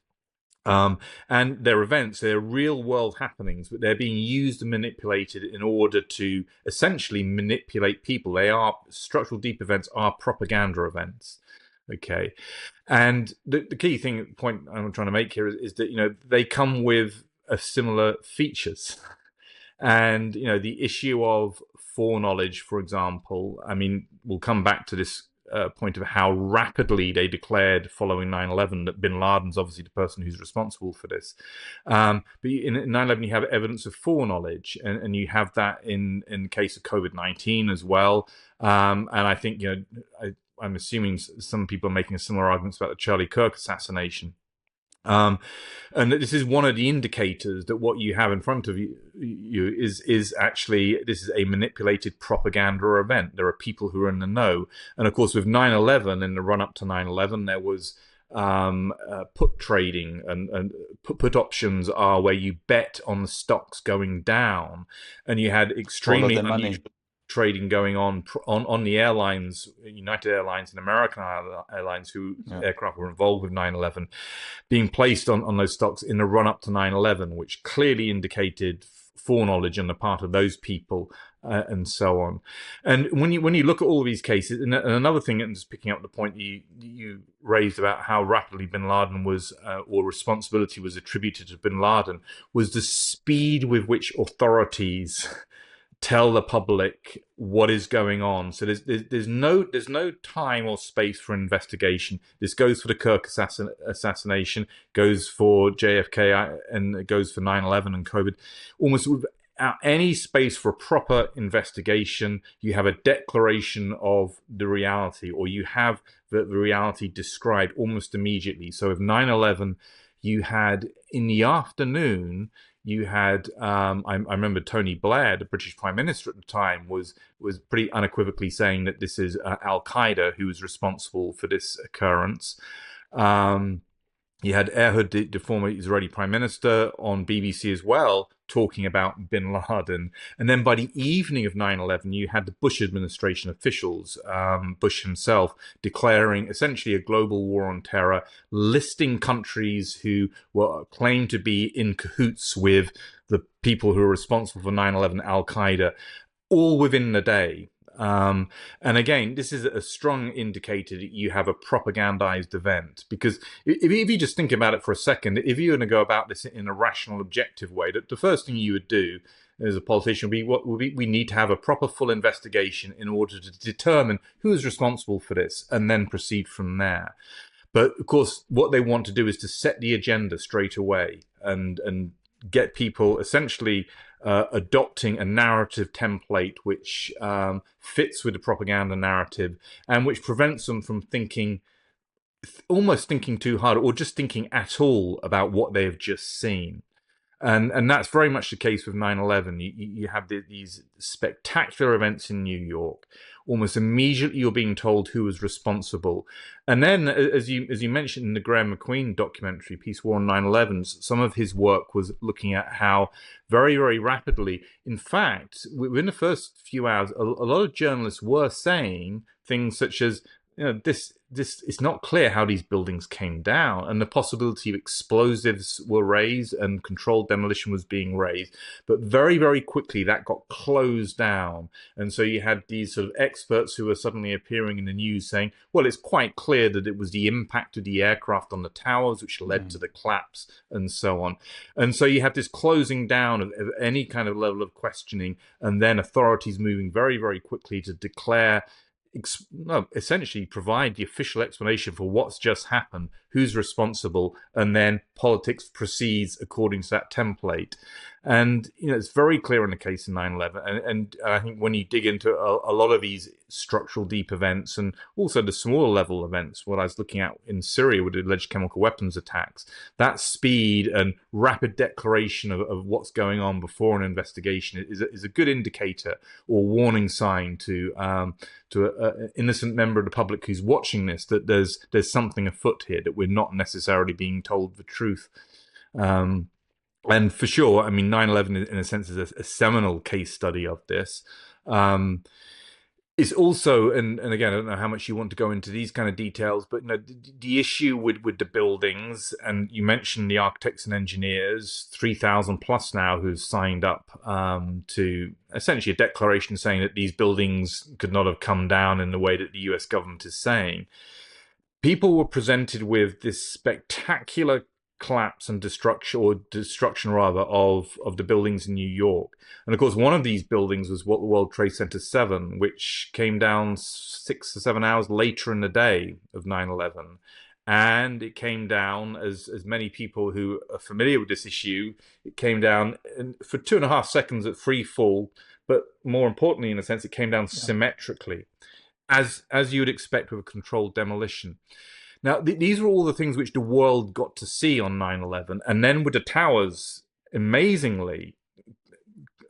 And they're events, they're real world happenings, but they're being used and manipulated in order to essentially manipulate people. They are structural deep events, are propaganda events. Okay. And the key point I'm trying to make here is that, they come with a similar features. And, the issue of foreknowledge, for example, I mean, we'll come back to this point of how rapidly they declared following 9/11 that bin Laden's obviously the person who's responsible for this. But in 9/11, you have evidence of foreknowledge, and you have that in the case of COVID-19 as well. And I think, I'm assuming some people are making similar arguments about the Charlie Kirk assassination. And this is one of the indicators that what you have in front of you is actually, this is a manipulated propaganda event. There are people who are in the know. And of course, with 9/11, in the run up to 9/11, there was put trading, and put options are where you bet on the stocks going down, and you had Follow extremely the money. unusual trading going on the airlines, United Airlines and American Airlines, who Yeah. aircraft were involved with 9/11, being placed on those stocks in the run up to 9/11, which clearly indicated foreknowledge on the part of those people, and so on. And when you look at all of these cases, and another thing, and just picking up the point that you raised about how rapidly bin Laden was, or responsibility was attributed to bin Laden, was the speed with which authorities tell the public what is going on. So there's no time or space for investigation. This goes for the Kirk assassination, goes for JFK, and it goes for 9/11 and COVID. Almost without any space for a proper investigation, you have a declaration of the reality, or you have the reality described almost immediately. So with 9/11, you had in the afternoon, you had, I remember Tony Blair, the British Prime Minister at the time, was pretty unequivocally saying that this is Al Qaeda who was responsible for this occurrence. You had Ehud, the former Israeli Prime Minister, on BBC as well, talking about bin Laden. And then by the evening of 9/11, you had the Bush administration officials, Bush himself, declaring essentially a global war on terror, listing countries who were claimed to be in cahoots with the people who are responsible for 9/11, Al Qaeda, all within the day. And again, this is a strong indicator that you have a propagandized event, because if you just think about it for a second, if you're going to go about this in a rational, objective way, that the first thing you would do as a politician would be we need to have a proper, full investigation in order to determine who is responsible for this, and then proceed from there. But of course, what they want to do is to set the agenda straight away, and get people essentially adopting a narrative template which fits with the propaganda narrative, and which prevents them from thinking almost thinking too hard or just thinking at all about what they have just seen. And that's very much the case with 9/11. You have these spectacular events in New York. Almost immediately, you're being told who was responsible, and then, as you mentioned in the Graham McQueen documentary, Peace, War, and 9/11, some of his work was looking at how very rapidly, in fact, within the first few hours, a lot of journalists were saying things such as, this it's not clear how these buildings came down, and the possibility of explosives were raised and controlled demolition was being raised, but very quickly that got closed down. And so you had these sort of experts who were suddenly appearing in the news saying, well, it's quite clear that it was the impact of the aircraft on the towers which led to the collapse, and so on. And so you have this closing down of any kind of level of questioning, and then authorities moving very quickly to declare, essentially provide the official explanation for what's just happened, who's responsible, and then politics proceeds according to that template. And it's very clear in the case of 9/11, and I think when you dig into a lot of these structural deep events, and also the smaller level events, what I was looking at in Syria with the alleged chemical weapons attacks, that speed and rapid declaration of what's going on before an investigation is a good indicator or warning sign to an innocent member of the public who's watching this, that there's something afoot here, that we're not necessarily being told the truth. And for sure, I mean, 9/11 in a sense is a seminal case study of this. It's also, and again, I don't know how much you want to go into these kind of details, but the issue with the buildings, and you mentioned the architects and engineers, 3,000 plus now who've signed up to essentially a declaration saying that these buildings could not have come down in the way that the US government is saying. People were presented with this spectacular collapse and destruction rather of the buildings in New York. And of course, one of these buildings was what the World Trade Center 7, which came down 6 or 7 hours later in the day of 9/11. And it came down, as many people who are familiar with this issue, it came down for 2.5 seconds at free fall, but more importantly, in a sense, it came down symmetrically, as you would expect with a controlled demolition. Now, these were all the things which the world got to see on 9/11, and then with the towers, amazingly,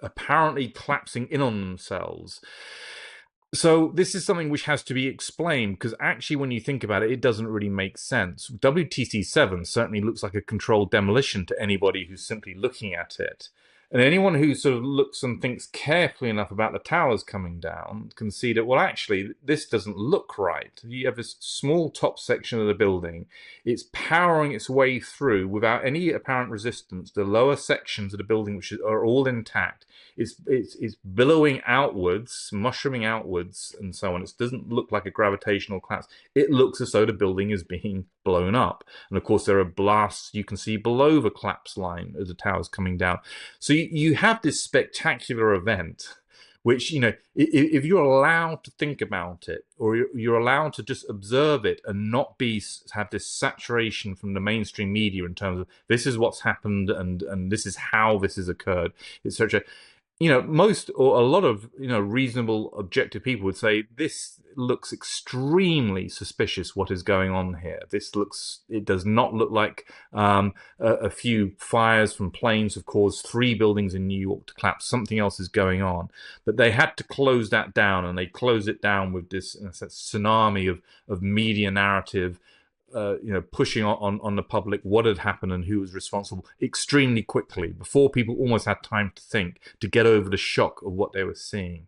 apparently collapsing in on themselves. So this is something which has to be explained, because actually, when you think about it, it doesn't really make sense. WTC-7 certainly looks like a controlled demolition to anybody who's simply looking at it. And anyone who sort of looks and thinks carefully enough about the towers coming down can see that, well, actually, this doesn't look right. You have this small top section of the building. It's powering its way through without any apparent resistance. The lower sections of the building, which are all intact, it's billowing outwards, mushrooming outwards, and so on. It doesn't look like a gravitational collapse. It looks as though the building is being blown up. And of course, there are blasts you can see below the collapse line as the tower's coming down. So you have this spectacular event, which, if you're allowed to think about it, or you're allowed to just observe it and not have this saturation from the mainstream media in terms of this is what's happened and this is how this has occurred, etc. Most or a lot of reasonable, objective people would say this looks extremely suspicious. What is going on here? It does not look like a few fires from planes have caused 3 buildings in New York to collapse. Something else is going on. But they had to close that down, and they closed it down with this tsunami of media narrative. Pushing on the public what had happened and who was responsible extremely quickly, before people almost had time to think, to get over the shock of what they were seeing.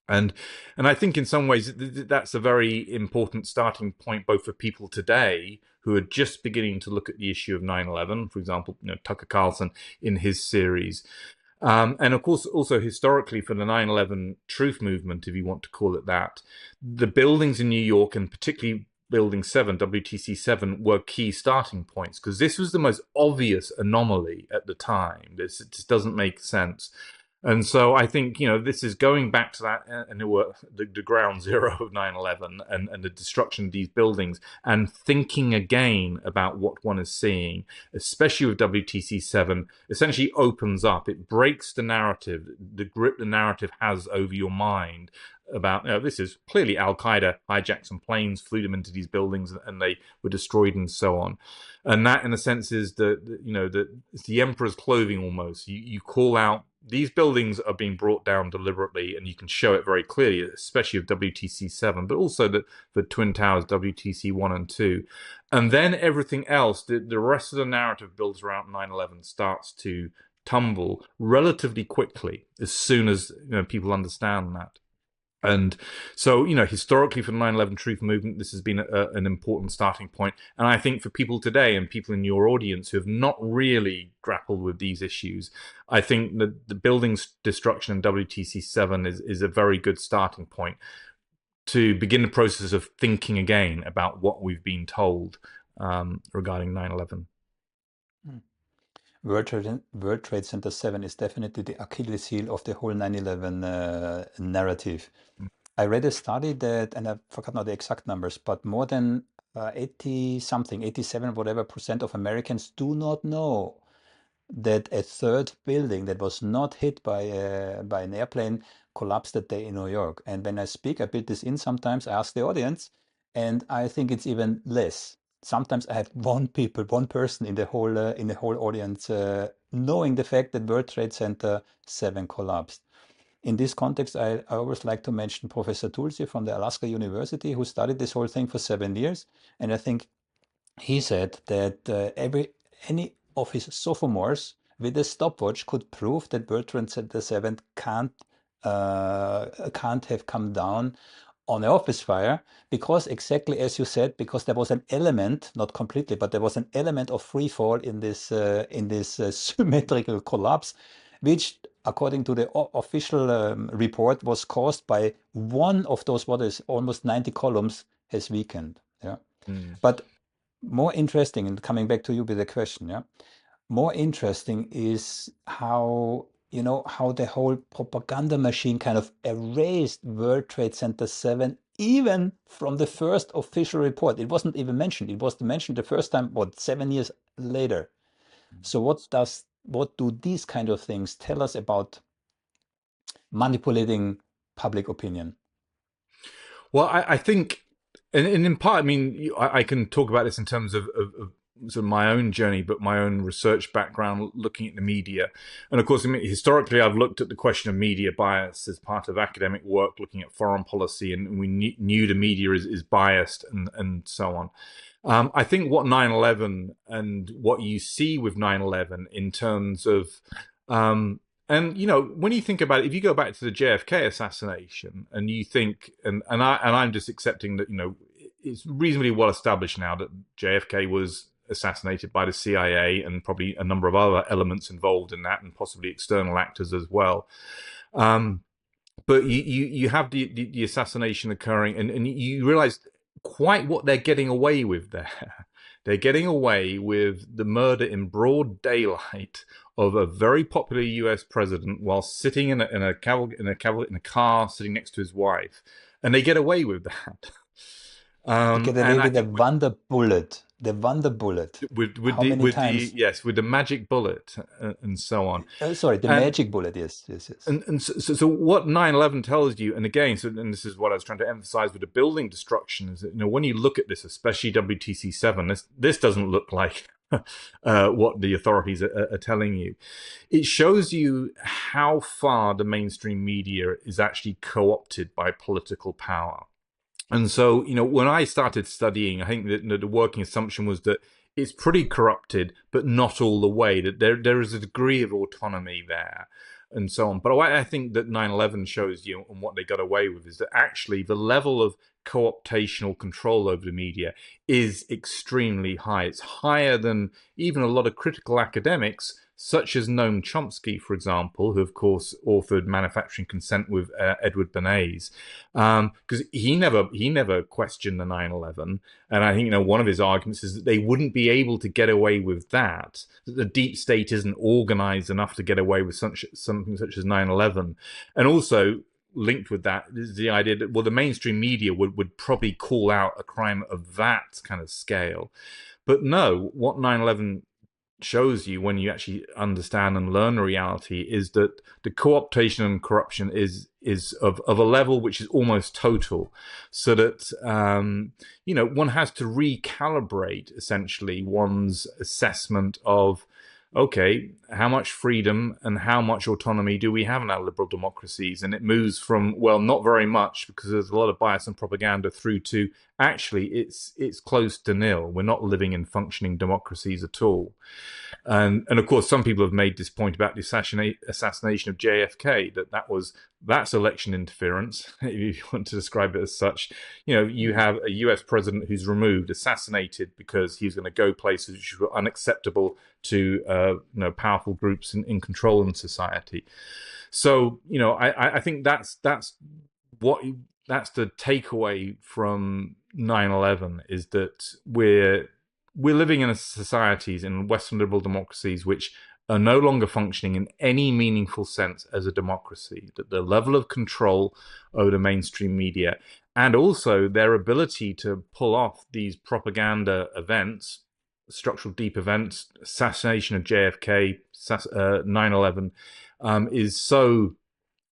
And I think in some ways that's a very important starting point, both for people today who are just beginning to look at the issue of 9/11, for example, Tucker Carlson in his series. And of course, also historically for the 9/11 truth movement, if you want to call it that, the buildings in New York, and particularly Building 7, WTC-7, were key starting points, because this was the most obvious anomaly at the time. This doesn't make sense. And so I think, this is going back to that, and the ground zero of 9/11 and the destruction of these buildings, and thinking again about what one is seeing, especially with WTC7, essentially opens up. It breaks the narrative, the grip the narrative has over your mind about, this is clearly Al Qaeda hijacked some planes, flew them into these buildings, and they were destroyed and so on. And that, in a sense, is it's the emperor's clothing almost. You call out these buildings are being brought down deliberately, and you can show it very clearly, especially with WTC7, but also the Twin Towers, WTC1 and 2. And then everything else, the rest of the narrative builds around 9/11 starts to tumble relatively quickly as soon as people understand that. And so, historically for the 9/11 truth movement, this has been an important starting point. And I think for people today and people in your audience who have not really grappled with these issues, I think that the building's destruction in WTC7 is a very good starting point to begin the process of thinking again about what we've been told regarding 9/11. World Trade Center 7 is definitely the Achilles heel of the whole 9/11 narrative. I read a study that, and I forgot now the exact numbers, but more than 80 something, 87 whatever % of Americans do not know that a third building that was not hit by an airplane collapsed that day in New York. And when I speak, I build this in sometimes, I ask the audience, and I think it's even less. Sometimes I have one person in the whole audience knowing the fact that World Trade Center 7 collapsed. In this context, I always like to mention Professor Tulsi from the Alaska University, who studied this whole thing for 7 years. And I think he said that any of his sophomores with a stopwatch could prove that World Trade Center 7 can't have come down on an office fire, because exactly as you said, because there was an element, not completely, but there was an element of free fall in this symmetrical collapse, which, according to the official report, was caused by one of those, what is almost 90 columns, has weakened. Yeah, but more interesting, and coming back to you with the question, yeah, more interesting is how how the whole propaganda machine kind of erased World Trade Center 7 even from the first official report. It wasn't even mentioned. It was mentioned the first time, 7 years later. So what do these kind of things tell us about manipulating public opinion? Well, I think, and in part, I mean, I can talk about this in terms of sort of my own journey, but my own research background looking at the media. And of course, I mean, historically, I've looked at the question of media bias as part of academic work, looking at foreign policy, and we knew the media is biased and so on. I think what 9/11 and what you see with 9/11 in terms of, and when you think about it, if you go back to the JFK assassination, and you think, and I'm just accepting that it's reasonably well established now that JFK was assassinated by the CIA and probably a number of other elements involved in that, and possibly external actors as well. But you have the assassination occurring, and you realize quite what they're getting away with there. They're getting away with the murder in broad daylight of a very popular U.S. president while sitting in a car sitting next to his wife, and they get away with that. They get away with the Wonder Bullet. The Wonder Bullet. With How many times? with the magic bullet and so on. Sorry, the magic bullet. Yes. And so what 9/11 tells you, and again, and this is what I was trying to emphasize with the building destruction, is that when you look at this, especially WTC7, this doesn't look like what the authorities are telling you. It shows you how far the mainstream media is actually co-opted by political power. And so, when I started studying, I think that the working assumption was that it's pretty corrupted, but not all the way, that there is a degree of autonomy there and so on. But what I think that 9/11 shows you, and what they got away with, is that actually the level of co-optational control over the media is extremely high. It's higher than even a lot of critical academics such as Noam Chomsky, for example, who of course authored Manufacturing Consent with Edward Bernays, because he never questioned the 9/11, and I think one of his arguments is that they wouldn't be able to get away with that the deep state isn't organized enough to get away with something such as 9/11, and also linked with that is the idea that, well, the mainstream media would probably call out a crime of that kind of scale. But no, what 9/11 shows you when you actually understand and learn the reality is that the co-optation and corruption is of a level which is almost total, so that one has to recalibrate essentially one's assessment of, okay, how much freedom and how much autonomy do we have in our liberal democracies? And it moves from, well, not very much because there's a lot of bias and propaganda, through to actually it's close to nil. We're not living in functioning democracies at all. And of course, some people have made this point about the assassination of JFK, that's election interference, if you want to describe it as such. You have a US president who's removed, assassinated, because he's going to go places which were unacceptable to powerful groups in control in society. So I think that's the takeaway from 9/11, is that we're living in societies, in Western liberal democracies, which are no longer functioning in any meaningful sense as a democracy. That the level of control over the mainstream media, and also their ability to pull off these propaganda events, structural deep events, assassination of JFK, 9/11, is so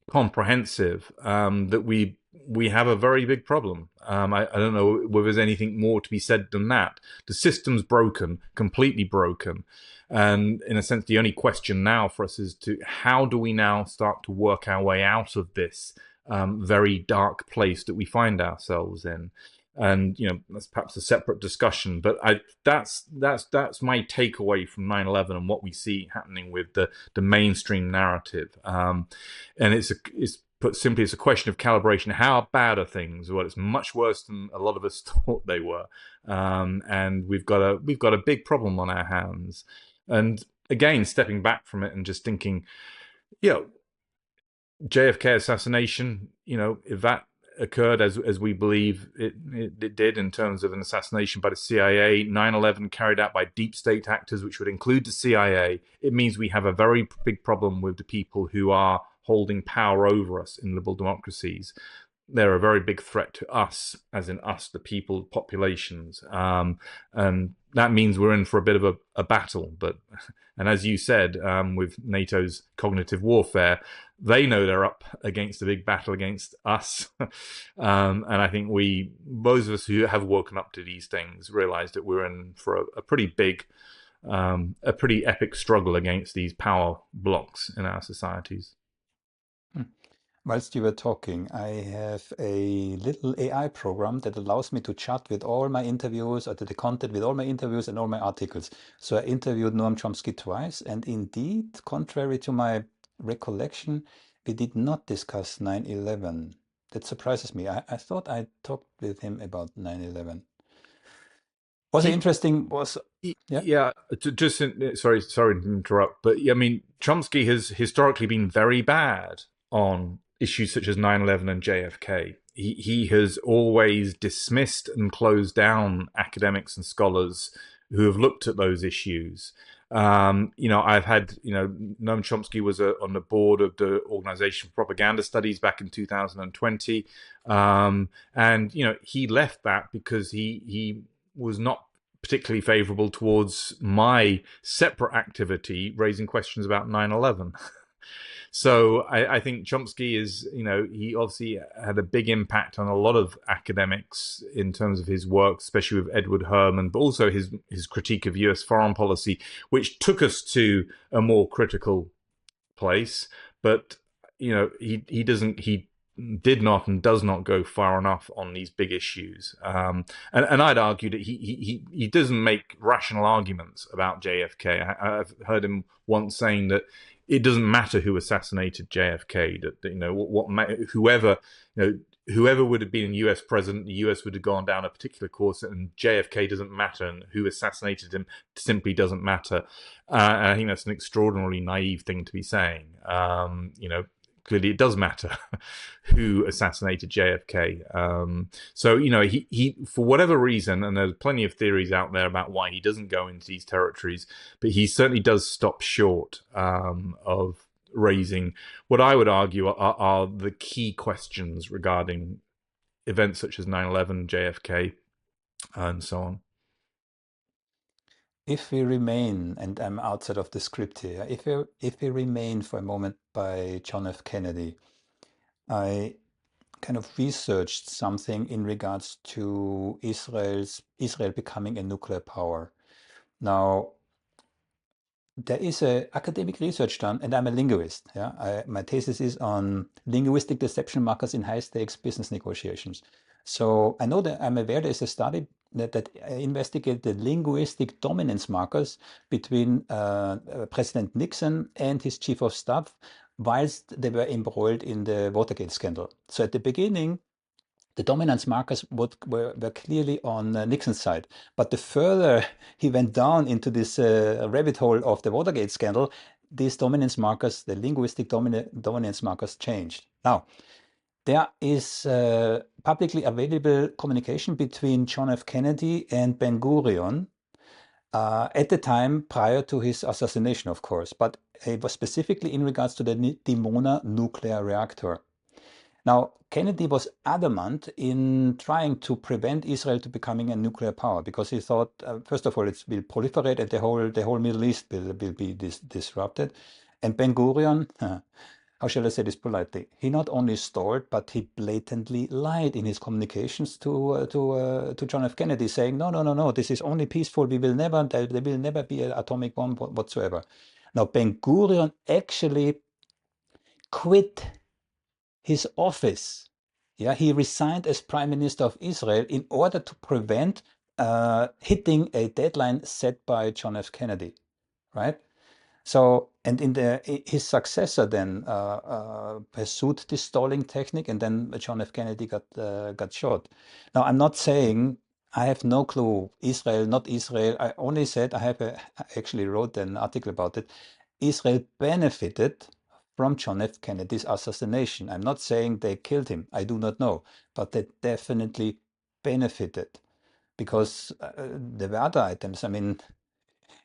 comprehensive that we have a very big problem. I don't know whether there's anything more to be said than that. The system's broken, completely broken. And in a sense, the only question now for us is how do we now start to work our way out of this very dark place that we find ourselves in? And that's perhaps a separate discussion, but that's my takeaway from 9/11 and what we see happening with the mainstream narrative. And it's put simply, it's a question of calibration. How bad are things? Well, it's much worse than a lot of us thought they were, and we've got a big problem on our hands. And again, stepping back from it and just thinking, JFK assassination, if that occurred as we believe it did, in terms of an assassination by the CIA, 9/11 carried out by deep state actors, which would include the CIA, it means we have a very big problem with the people who are holding power over us in liberal democracies. They're a very big threat to us, as in us, the people, populations. And that means we're in for a bit of a battle. And as you said, with NATO's cognitive warfare, they know they're up against a big battle against us. And I think those of us who have woken up to these things, realize that we're in for a pretty big, a pretty epic struggle against these power blocks in our societies. Whilst you were talking, I have a little AI program that allows me to chat with all my interviews, or the content with all my interviews and all my articles. So I interviewed Noam Chomsky twice, and indeed, contrary to my recollection, we did not discuss 9/11. That surprises me. I thought I talked with him about 9/11. Was it interesting? Yeah, sorry to interrupt, but I mean, Chomsky has historically been very bad on issues such as 9/11 and JFK. He has always dismissed and closed down academics and scholars who have looked at those issues. I've had, Noam Chomsky was on the board of the Organization for Propaganda Studies back in 2020. And he left that because he was not particularly favorable towards my separate activity raising questions about 9/11. So I think Chomsky is, he obviously had a big impact on a lot of academics in terms of his work, especially with Edward Herman, but also his critique of US foreign policy, which took us to a more critical place. But, he did not and does not go far enough on these big issues. And I'd argue that he doesn't make rational arguments about JFK. I've heard him once saying that it doesn't matter who assassinated JFK. That whoever whoever would have been US president, the US would have gone down a particular course, and JFK doesn't matter, and who assassinated him simply doesn't matter. And I think that's an extraordinarily naive thing to be saying. Clearly it does matter who assassinated JFK. So, he for whatever reason, and there's plenty of theories out there about why he doesn't go into these territories, but he certainly does stop short of raising what I would argue are the key questions regarding events such as 9/11, JFK, and so on. If we remain, and I'm outside of the script here, if we remain for a moment by John F. Kennedy, I kind of researched something in regards to Israel becoming a nuclear power. Now, there is a academic research done, and I'm a linguist. Yeah, my thesis is on linguistic deception markers in high-stakes business negotiations. So I know that I'm aware there's a study that investigated the linguistic dominance markers between President Nixon and his chief of staff whilst they were embroiled in the Watergate scandal. So at the beginning, the dominance markers were clearly on Nixon's side. But the further he went down into this rabbit hole of the Watergate scandal, these dominance markers, the linguistic dominance markers, changed. Now, there is publicly available communication between John F. Kennedy and Ben-Gurion at the time prior to his assassination, of course, but it was specifically in regards to the Dimona nuclear reactor. Now, Kennedy was adamant in trying to prevent Israel to becoming a nuclear power because he thought, first of all, it will proliferate and the whole Middle East will be disrupted. And Ben-Gurion, how shall I say this politely? He not only stalled, but he blatantly lied in his communications to John F. Kennedy, saying, no, this is only peaceful. There will never be an atomic bomb whatsoever. Now, Ben-Gurion actually quit his office. Yeah, he resigned as Prime Minister of Israel in order to prevent hitting a deadline set by John F. Kennedy, right? So, and his successor then pursued this stalling technique, and then John F. Kennedy got shot. Now, I'm not saying I have no clue. Israel, not Israel. I only said I actually wrote an article about it. Israel benefited from John F. Kennedy's assassination. I'm not saying they killed him. I do not know, but they definitely benefited because there were other items. I mean,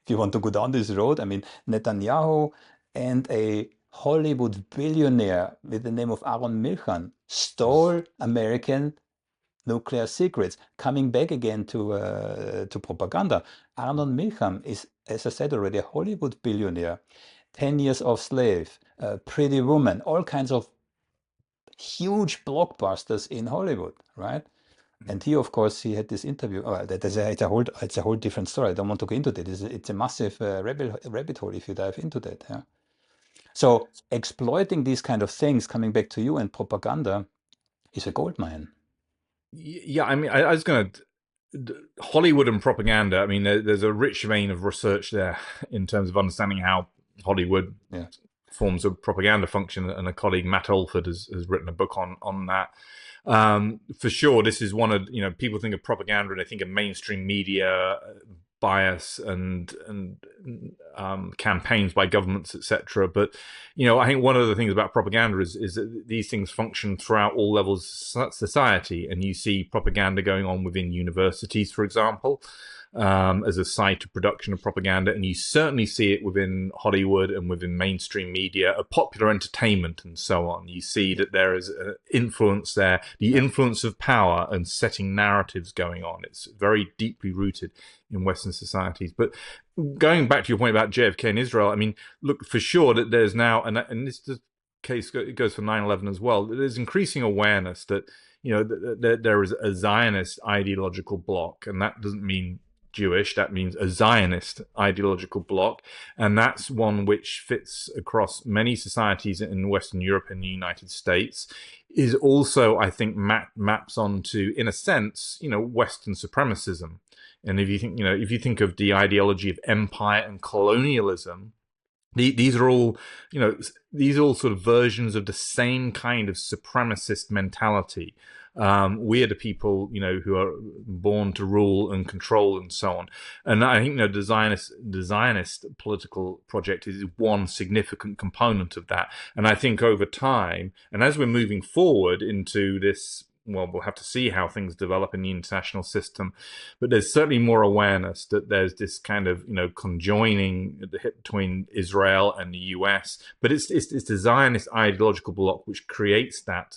if you want to go down this road, I mean, Netanyahu and a Hollywood billionaire with the name of Aaron Milchan stole American nuclear secrets. Coming back again to propaganda, Aaron Milchan is, as I said already, a Hollywood billionaire. 10 Years of Slave, Pretty Woman, all kinds of huge blockbusters in Hollywood, right? And he, of course, he had this interview. Oh, it's a whole different story. I don't want to go into that. It's a massive rabbit hole if you dive into that. Yeah. So exploiting these kind of things, coming back to you, and propaganda is a gold mine. Yeah, I mean, I was going to Hollywood and propaganda. I mean, there's a rich vein of research there in terms of understanding how Hollywood forms a propaganda function, and a colleague, Matt Alford, has written a book on that. For sure, this is one of, people think of propaganda and they think of mainstream media bias and campaigns by governments, etc. But I think one of the things about propaganda is that these things function throughout all levels of society, and you see propaganda going on within universities, for example, as a site of production of propaganda, and you certainly see it within Hollywood and within mainstream media, popular entertainment, and so on. You see that there is an influence there, the influence of power and setting narratives going on. It's very deeply rooted in Western societies. But going back to your point about JFK and Israel, I mean, look, for sure that there's now, and this is the case, it goes for 9/11 as well, there's increasing awareness that there is a Zionist ideological bloc, and that doesn't mean Jewish, that means a Zionist ideological bloc, and that's one which fits across many societies in Western Europe and the United States, is also, I think, maps onto, in a sense, Western supremacism. And if you think of the ideology of empire and colonialism, These are all, these are all sort of versions of the same kind of supremacist mentality. We are the people, who are born to rule and control and so on. And I think, the Zionist political project is one significant component of that. And I think over time, and as we're moving forward into this, well, we'll have to see how things develop in the international system, but there's certainly more awareness that there's this kind of conjoining at the hip between Israel and the US. But it's the Zionist ideological bloc which creates that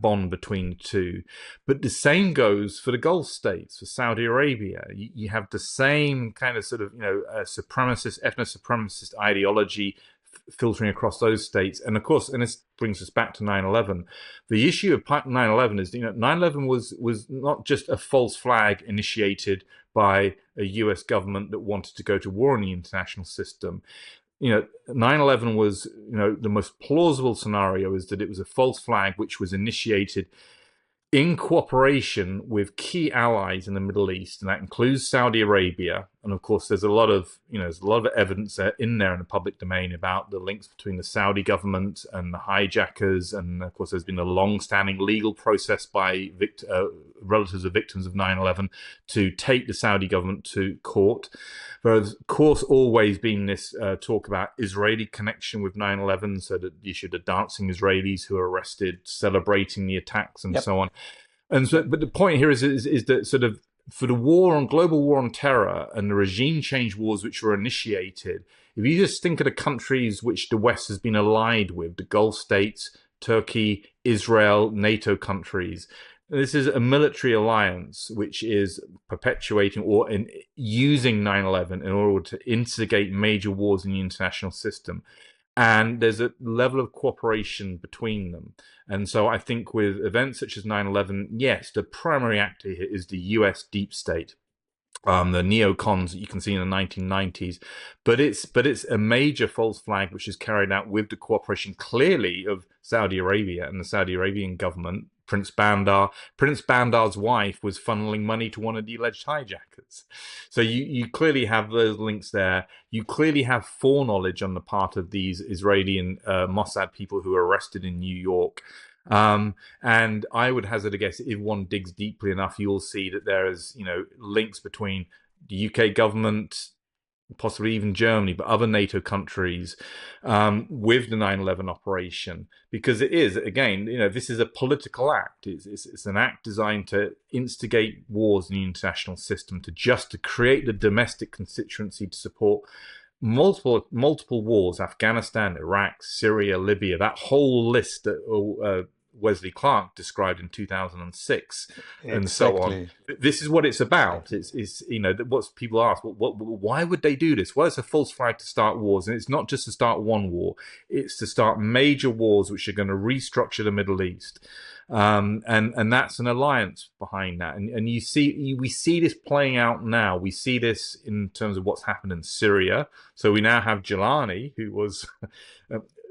bond between the two. But the same goes for the Gulf states, for Saudi Arabia. You have the same kind of sort of supremacist, ethno-supremacist ideology filtering across those states. And of course, and this brings us back to 9/11. The issue of 9/11 is, 9/11 was not just a false flag initiated by a US government that wanted to go to war in the international system. 9/11 was, the most plausible scenario is that it was a false flag which was initiated in cooperation with key allies in the Middle East, and that includes Saudi Arabia. And of course, there's a lot of evidence in there in the public domain about the links between the Saudi government and the hijackers. And of course, there's been a long-standing legal process by relatives of victims of 9/11 to take the Saudi government to court. There's, of course, always been this talk about Israeli connection with 9/11, so that the issue of the dancing Israelis who were arrested celebrating the attacks and so on. And so, but the point here is that sort of for the global war on terror and the regime change wars which were initiated, if you just think of the countries which the West has been allied with, the Gulf states, Turkey, Israel, NATO countries, this is a military alliance which is perpetuating or using 9/11 in order to instigate major wars in the international system. And there's a level of cooperation between them. And so I think with events such as 9/11, yes, the primary actor here is the US deep state, the neocons that you can see in the 1990s. But it's a major false flag which is carried out with the cooperation clearly of Saudi Arabia and the Saudi Arabian government. Prince Bandar's wife was funneling money to one of the alleged hijackers. So you clearly have those links there. You clearly have foreknowledge on the part of these Israeli and Mossad people who were arrested in New York. And I would hazard a guess, if one digs deeply enough, you'll see that there is, links between the UK government, possibly even Germany, but other NATO countries, with the 9/11 operation, because it is, again, this is a political act. It's an act designed to instigate wars in the international system, to create the domestic constituency to support multiple wars: Afghanistan, Iraq, Syria, Libya, that whole list that Wesley Clark described in 2006, Exactly. and so on. This is what it's about. It's what people ask, why would they do this? Well, it's a false flag to start wars, and it's not just to start one war. It's to start major wars which are going to restructure the Middle East, and that's an alliance behind that. And we see this playing out now. We see this in terms of what's happened in Syria. So we now have Jelani, who was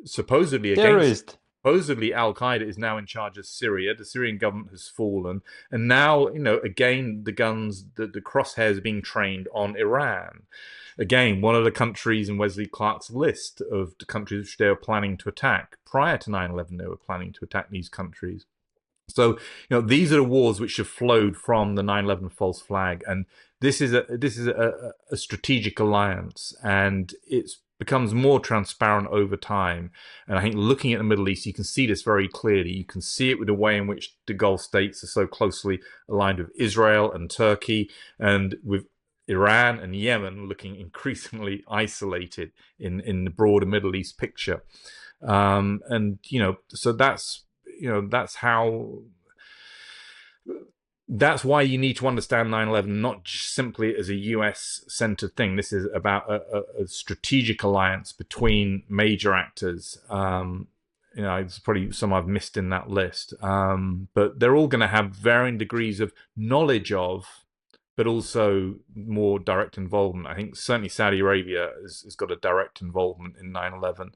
supposedly against. Supposedly, Al-Qaeda is now in charge of Syria. The Syrian government has fallen. And now, again, the crosshairs are being trained on Iran. Again, one of the countries in Wesley Clark's list of the countries which they were planning to attack. Prior to 9/11, they were planning to attack these countries. So, these are the wars which have flowed from the 9/11 false flag. And this is a strategic alliance. And it's becomes more transparent over time. And I think looking at the Middle East, you can see this very clearly. You can see it with the way in which the Gulf states are so closely aligned with Israel and Turkey, and with Iran and Yemen looking increasingly isolated in the broader Middle East picture. So that's why you need to understand 9/11 not just simply as a US-centered thing. This is about a strategic alliance between major actors. There's probably some I've missed in that list, but they're all going to have varying degrees of knowledge of but also more direct involvement. I think certainly Saudi Arabia has got a direct involvement in 9/11,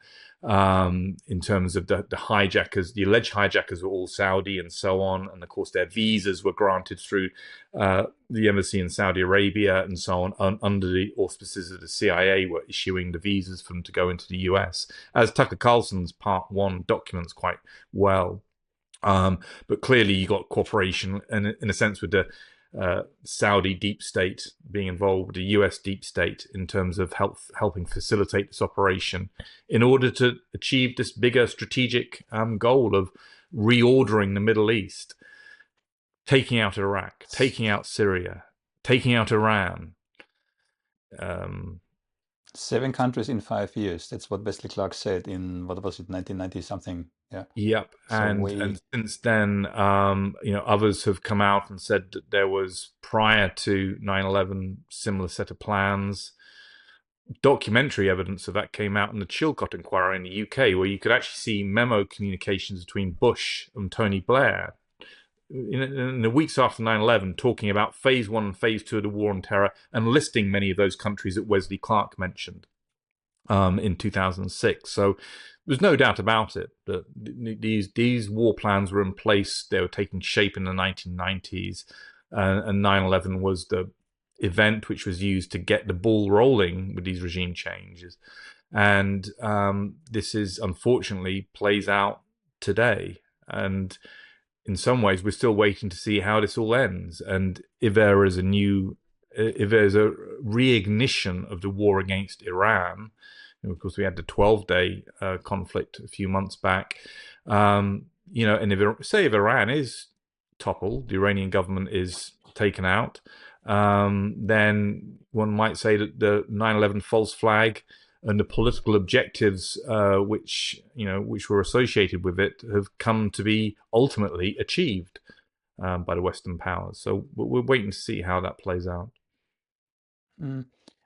in terms of the hijackers. The alleged hijackers were all Saudi and so on. And of course, their visas were granted through the embassy in Saudi Arabia and so on, under the auspices of the CIA, were issuing the visas for them to go into the US, as Tucker Carlson's Part 1 documents quite well. But clearly you got cooperation, and in a sense, with the Saudi deep state being involved with the US deep state in terms of helping facilitate this operation in order to achieve this bigger strategic goal of reordering the Middle East, taking out Iraq, taking out Syria, taking out Iran. 7 countries in 5 years. That's what Wesley Clark said in, what was it, 1990 something. Yeah. Yep, So and since then, others have come out and said that there was, prior to 9/11, similar set of plans. Documentary evidence of that came out in the Chilcot inquiry in the UK, where you could actually see memo communications between Bush and Tony Blair in the weeks after 9/11, talking about phase 1 and phase 2 of the war on terror, and listing many of those countries that Wesley Clark mentioned in 2006. So there's no doubt about it that these war plans were in place. They were taking shape in the 1990s, and 9/11 was the event which was used to get the ball rolling with these regime changes. And this is, unfortunately, plays out today. And in some ways, we're still waiting to see how this all ends, and if there's a reignition of the war against Iran. Of course, we had the 12-day conflict a few months back. And if Iran is toppled, the Iranian government is taken out, then one might say that the 9/11 false flag and the political objectives which were associated with it have come to be ultimately achieved by the Western powers. So we're waiting to see how that plays out.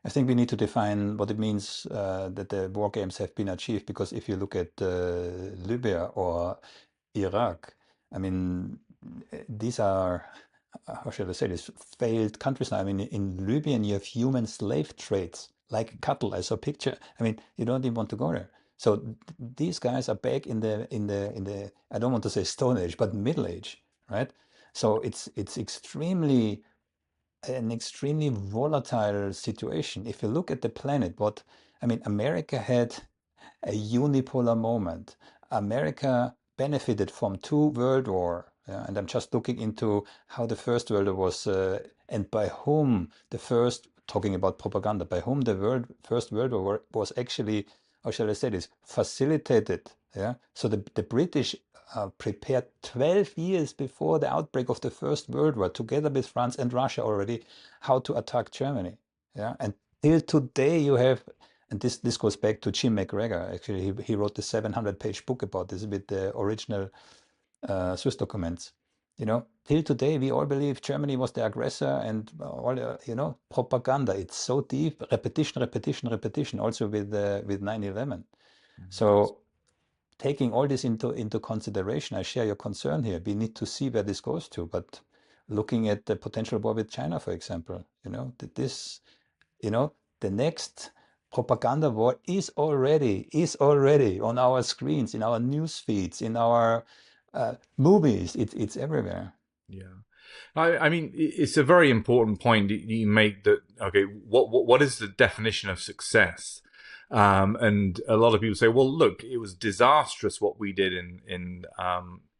I think we need to define what it means that the war games have been achieved, because if you look at Libya or Iraq, I mean, these are, how shall I say this, failed countries now. I mean, in Libya, you have human slave trades like cattle. I saw a picture. I mean, you don't even want to go there. So these guys are back in the I don't want to say Stone Age, but Middle Age, right? So it's an extremely volatile situation. If you look at the planet, America had a unipolar moment. America benefited from 2 world war, and I'm just looking into how the First World War was, and by whom talking about propaganda, by whom the First World War was actually, how shall I say this, facilitated. Yeah. So the British prepared 12 years before the outbreak of the First World War, together with France and Russia already, how to attack Germany. Yeah. And till today you have, and this goes back to Jim McGregor. Actually, he wrote the 700-page book about this with the original Swiss documents. Till today we all believe Germany was the aggressor, and all propaganda. It's so deep, repetition. Also with 9/11. So taking all this into consideration, I share your concern here. We need to see where this goes to. But looking at the potential war with China, for example, the next propaganda war is already on our screens, in our news feeds, in our movies. It's everywhere. Yeah. I mean, it's a very important point you make, that, okay, what is the definition of success? And a lot of people say, well, look, it was disastrous what we did in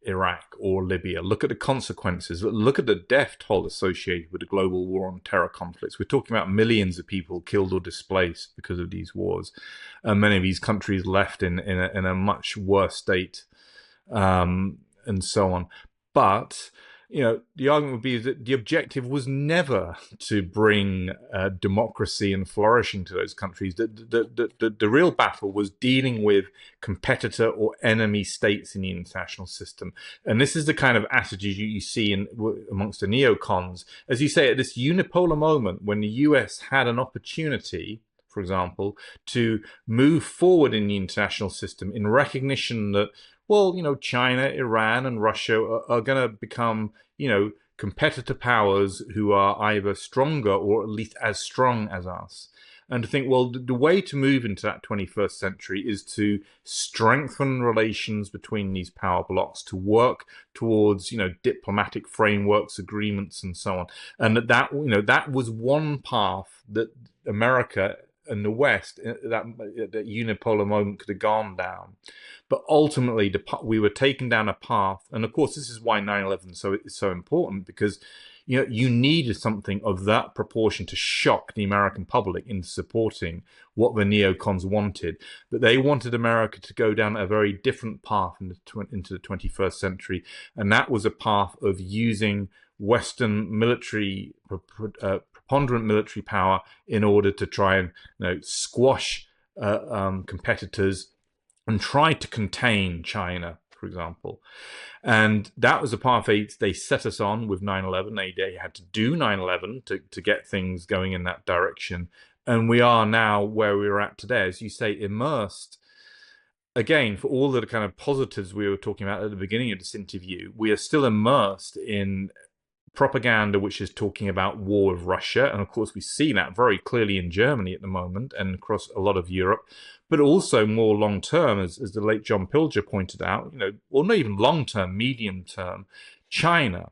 Iraq or Libya. Look at the consequences. Look at the death toll associated with the global war on terror conflicts. We're talking about millions of people killed or displaced because of these wars. Many of these countries left in a much worse state, and so on. But the argument would be that the objective was never to bring democracy and flourishing to those countries. The real battle was dealing with competitor or enemy states in the international system. And this is the kind of attitude you see amongst the neocons. As you say, at this unipolar moment when the US had an opportunity, for example, to move forward in the international system in recognition that, well, China, Iran, and Russia are going to become, competitor powers who are either stronger or at least as strong as us. And to think, well, the way to move into that 21st century is to strengthen relations between these power blocks, to work towards, diplomatic frameworks, agreements, and so on. And that was one path that America and the West, that unipolar moment, could have gone down. But ultimately, we were taken down a path, and of course, this is why 9/11 is so important, because you needed something of that proportion to shock the American public into supporting what the neocons wanted. That they wanted America to go down a very different path into the 21st century, and that was a path of using Western preponderant military power in order to try and squash competitors and try to contain China, for example. And that was a path they set us on with 9/11. They had to do 9/11 to get things going in that direction. And we are now where we're at today, as you say, immersed. Again, for all the kind of positives we were talking about at the beginning of this interview, we are still immersed in propaganda which is talking about war with Russia. And of course, we see that very clearly in Germany at the moment and across a lot of Europe, but also more long term, as the late John Pilger pointed out, or not even long term, medium term, China.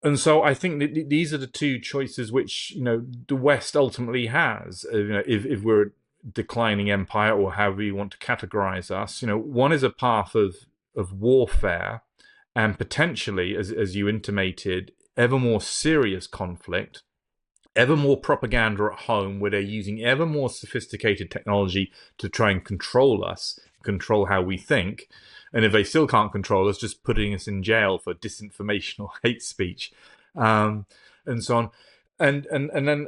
And so I think that these are the two choices which, the West ultimately has. If we're a declining empire, or however you want to categorize us, one is a path of warfare, and potentially, as you intimated, ever more serious conflict, ever more propaganda at home, where they're using ever more sophisticated technology to try and control us, control how we think. And if they still can't control us, just putting us in jail for disinformational hate speech, and so on. And then,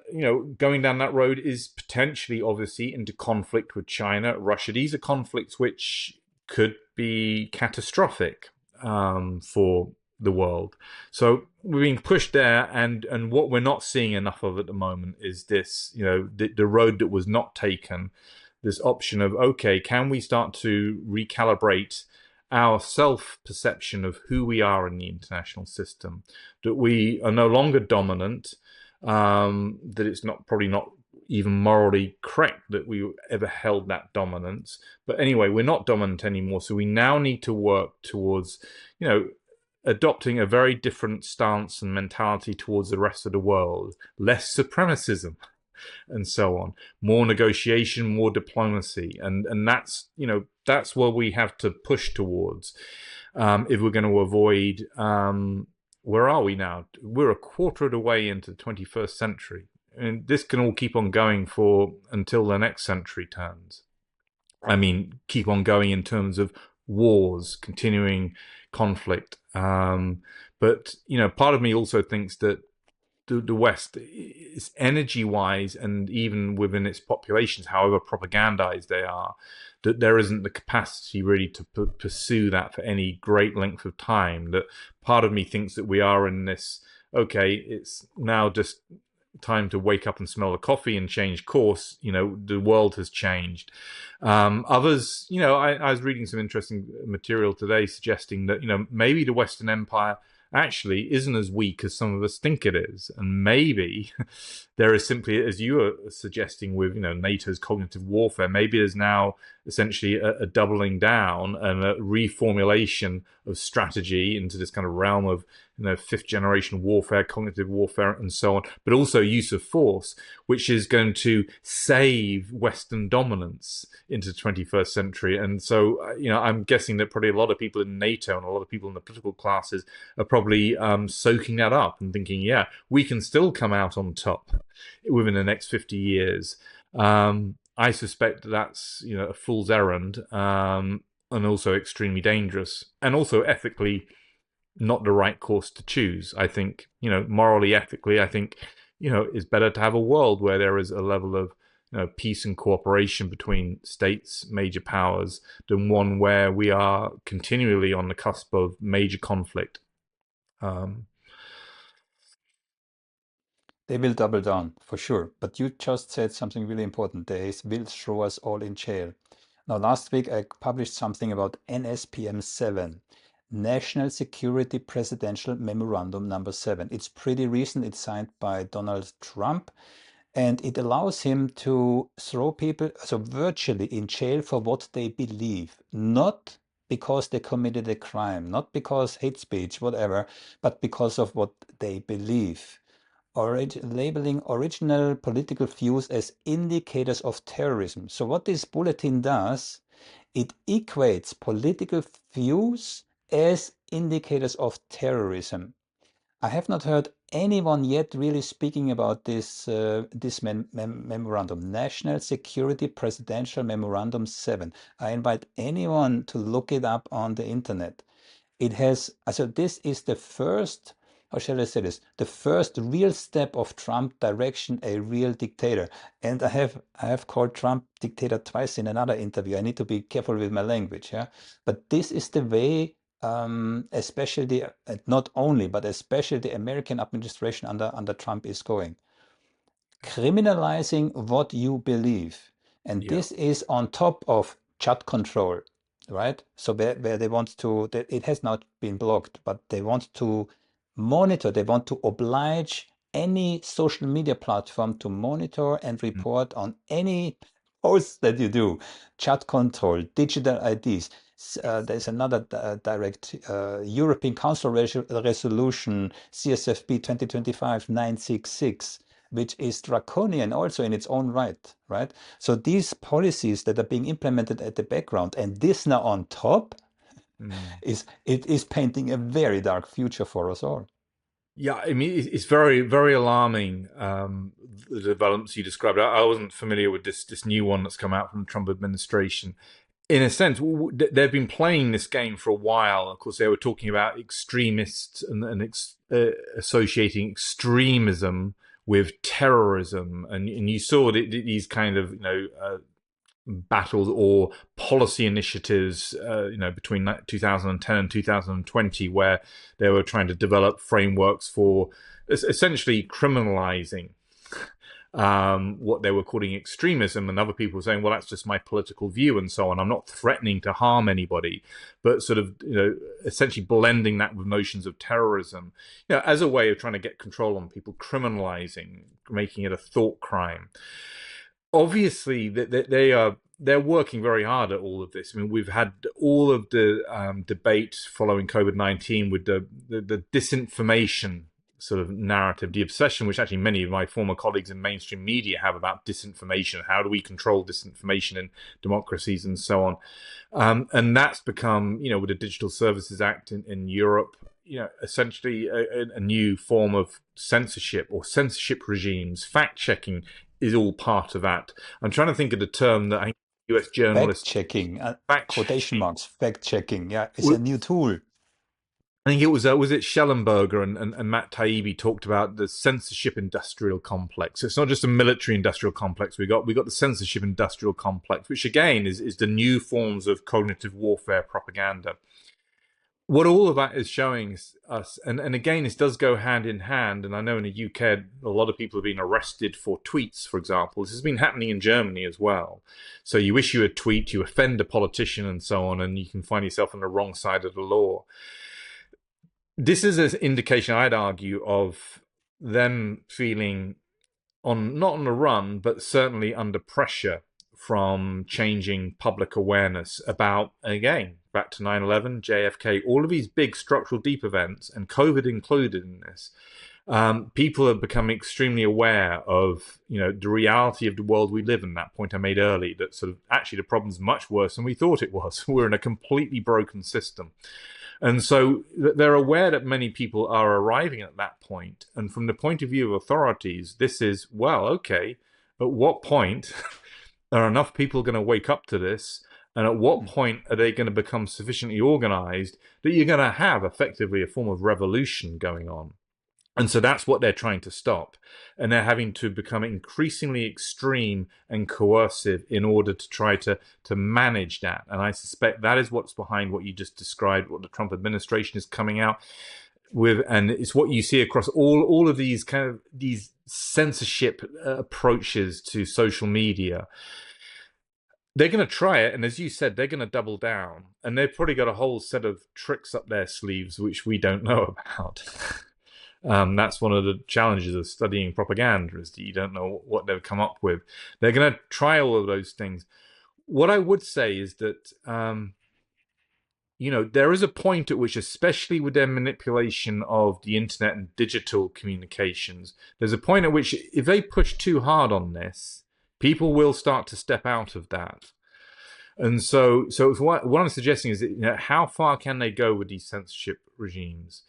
going down that road is potentially, obviously, into conflict with China, Russia. These are conflicts which could be catastrophic for the world. So we're being pushed there, and what we're not seeing enough of at the moment is this, the road that was not taken, this option of, okay, can we start to recalibrate our self-perception of who we are in the international system, that we are no longer dominant, that it's probably not even morally correct that we ever held that dominance. But anyway, we're not dominant anymore. So we now need to work towards, adopting a very different stance and mentality towards the rest of the world, less supremacism, and so on, more negotiation, more diplomacy. And that's what we have to push towards, if we're going to avoid, where are we now? We're a quarter of the way into the 21st century. And this can all keep on going until the next century turns. I mean, keep on going in terms of wars, continuing conflict. But, part of me also thinks that the West is energy-wise, and even within its populations, however propagandized they are, that there isn't the capacity really to pursue that for any great length of time. That part of me thinks that we are in this, okay, it's now just time to wake up and smell the coffee and change course. The world has changed. Others, I was reading some interesting material today suggesting that, maybe the Western Empire actually isn't as weak as some of us think it is. And maybe there is simply, as you are suggesting with, NATO's cognitive warfare, maybe there's now essentially a doubling down and a reformulation of strategy into this kind of realm of, fifth generation warfare, cognitive warfare, and so on, but also use of force, which is going to save Western dominance into the 21st century. And so, I'm guessing that probably a lot of people in NATO and a lot of people in the political classes are probably soaking that up and thinking, yeah, we can still come out on top within the next 50 years. I suspect that's, a fool's errand, and also extremely dangerous, and also ethically not the right course to choose. I think, morally, ethically, I think, it's better to have a world where there is a level of, peace and cooperation between states, major powers, than one where we are continually on the cusp of major conflict. They will double down, for sure. But you just said something really important. They will throw us all in jail. Now, last week I published something about NSPM 7, National Security Presidential Memorandum number 7. It's pretty recent. It's signed by Donald Trump, and it allows him to throw people so virtually in jail for what they believe, not because they committed a crime, not because hate speech, whatever, but because of what they believe. Labeling original political views as indicators of terrorism. So what this bulletin does, it equates political views as indicators of terrorism. I have not heard anyone yet really speaking about this memorandum, National Security Presidential Memorandum 7. I invite anyone to look it up on the internet. It has, so this is the first, how shall I say this, the first real step of Trump direction a real dictator. And I have called Trump dictator twice in another interview. I need to be careful with my language, yeah. But this is the way, especially not only, but especially the American administration under Trump is going, criminalizing what you believe. And Yeah. this is on top of chat control, right? So where they want to, it has not been blocked, but they want to monitor, they want to oblige any social media platform to monitor and Mm. report on any posts that you do. Chat control, digital IDs. There's another direct European Council resolution, CSFP 2025-966, which is draconian also in its own right? So these policies that are being implemented at the background, and this now on top, Mm. is painting a very dark future for us all. Yeah, I mean, it's very, very alarming, the developments you described. I wasn't familiar with this new one that's come out from the Trump administration. In a sense, they've been playing this game for a while. Of course, they were talking about extremists and associating extremism with terrorism, and you saw these kind of battles or policy initiatives, between 2010 and 2020, where they were trying to develop frameworks for essentially criminalizing what they were calling extremism, and other people were saying, well, that's just my political view and so on. I'm not threatening to harm anybody, but sort of, essentially blending that with notions of terrorism, as a way of trying to get control on people, criminalizing, making it a thought crime. Obviously, they're working very hard at all of this. I mean, we've had all of the debate following COVID-19 with the disinformation sort of narrative, the obsession which actually many of my former colleagues in mainstream media have about disinformation. How do we control disinformation in democracies and so on? And that's become, with the Digital Services Act in Europe, essentially a new form of censorship or censorship regimes. Fact checking is all part of that. I'm trying to think of the term that I think US Fact journalists checking, fact quotation checking. marks, fact checking, yeah, it's a new tool. I think it was it Schellenberger and Matt Taibbi talked about the censorship industrial complex. It's not just a military industrial complex. We got the censorship industrial complex, which again is the new forms of cognitive warfare propaganda. What all of that is showing us, and again, this does go hand in hand, and I know in the UK, a lot of people have been arrested for tweets, for example. This has been happening in Germany as well. So you issue a tweet, you offend a politician and so on, and you can find yourself on the wrong side of the law. This is an indication, I'd argue, of them feeling not on the run, but certainly under pressure from changing public awareness about, again, back to 9/11, JFK, all of these big structural deep events, and COVID included in this. People have become extremely aware of, the reality of the world we live in. That point I made early, that sort of actually the problem's much worse than we thought it was. We're in a completely broken system. And so they're aware that many people are arriving at that point. And from the point of view of authorities, this is, well, okay, at what point are enough people going to wake up to this? And at what point are they going to become sufficiently organized that you're going to have effectively a form of revolution going on? And so that's what they're trying to stop. And they're having to become increasingly extreme and coercive in order to try to manage that. And I suspect that is what's behind what you just described, what the Trump administration is coming out with. And it's what you see across all of these kind of these censorship approaches to social media. they're going to try it, and as you said, they're going to double down, and they've probably got a whole set of tricks up their sleeves which we don't know about. That's one of the challenges of studying propaganda, is that you don't know what they've come up with. They're going to try all of those things. What I would say is that there is a point at which, especially with their manipulation of the internet and digital communications, there's a point at which if they push too hard on this, people will start to step out of that. And so what I'm suggesting is that, how far can they go with these censorship regimes?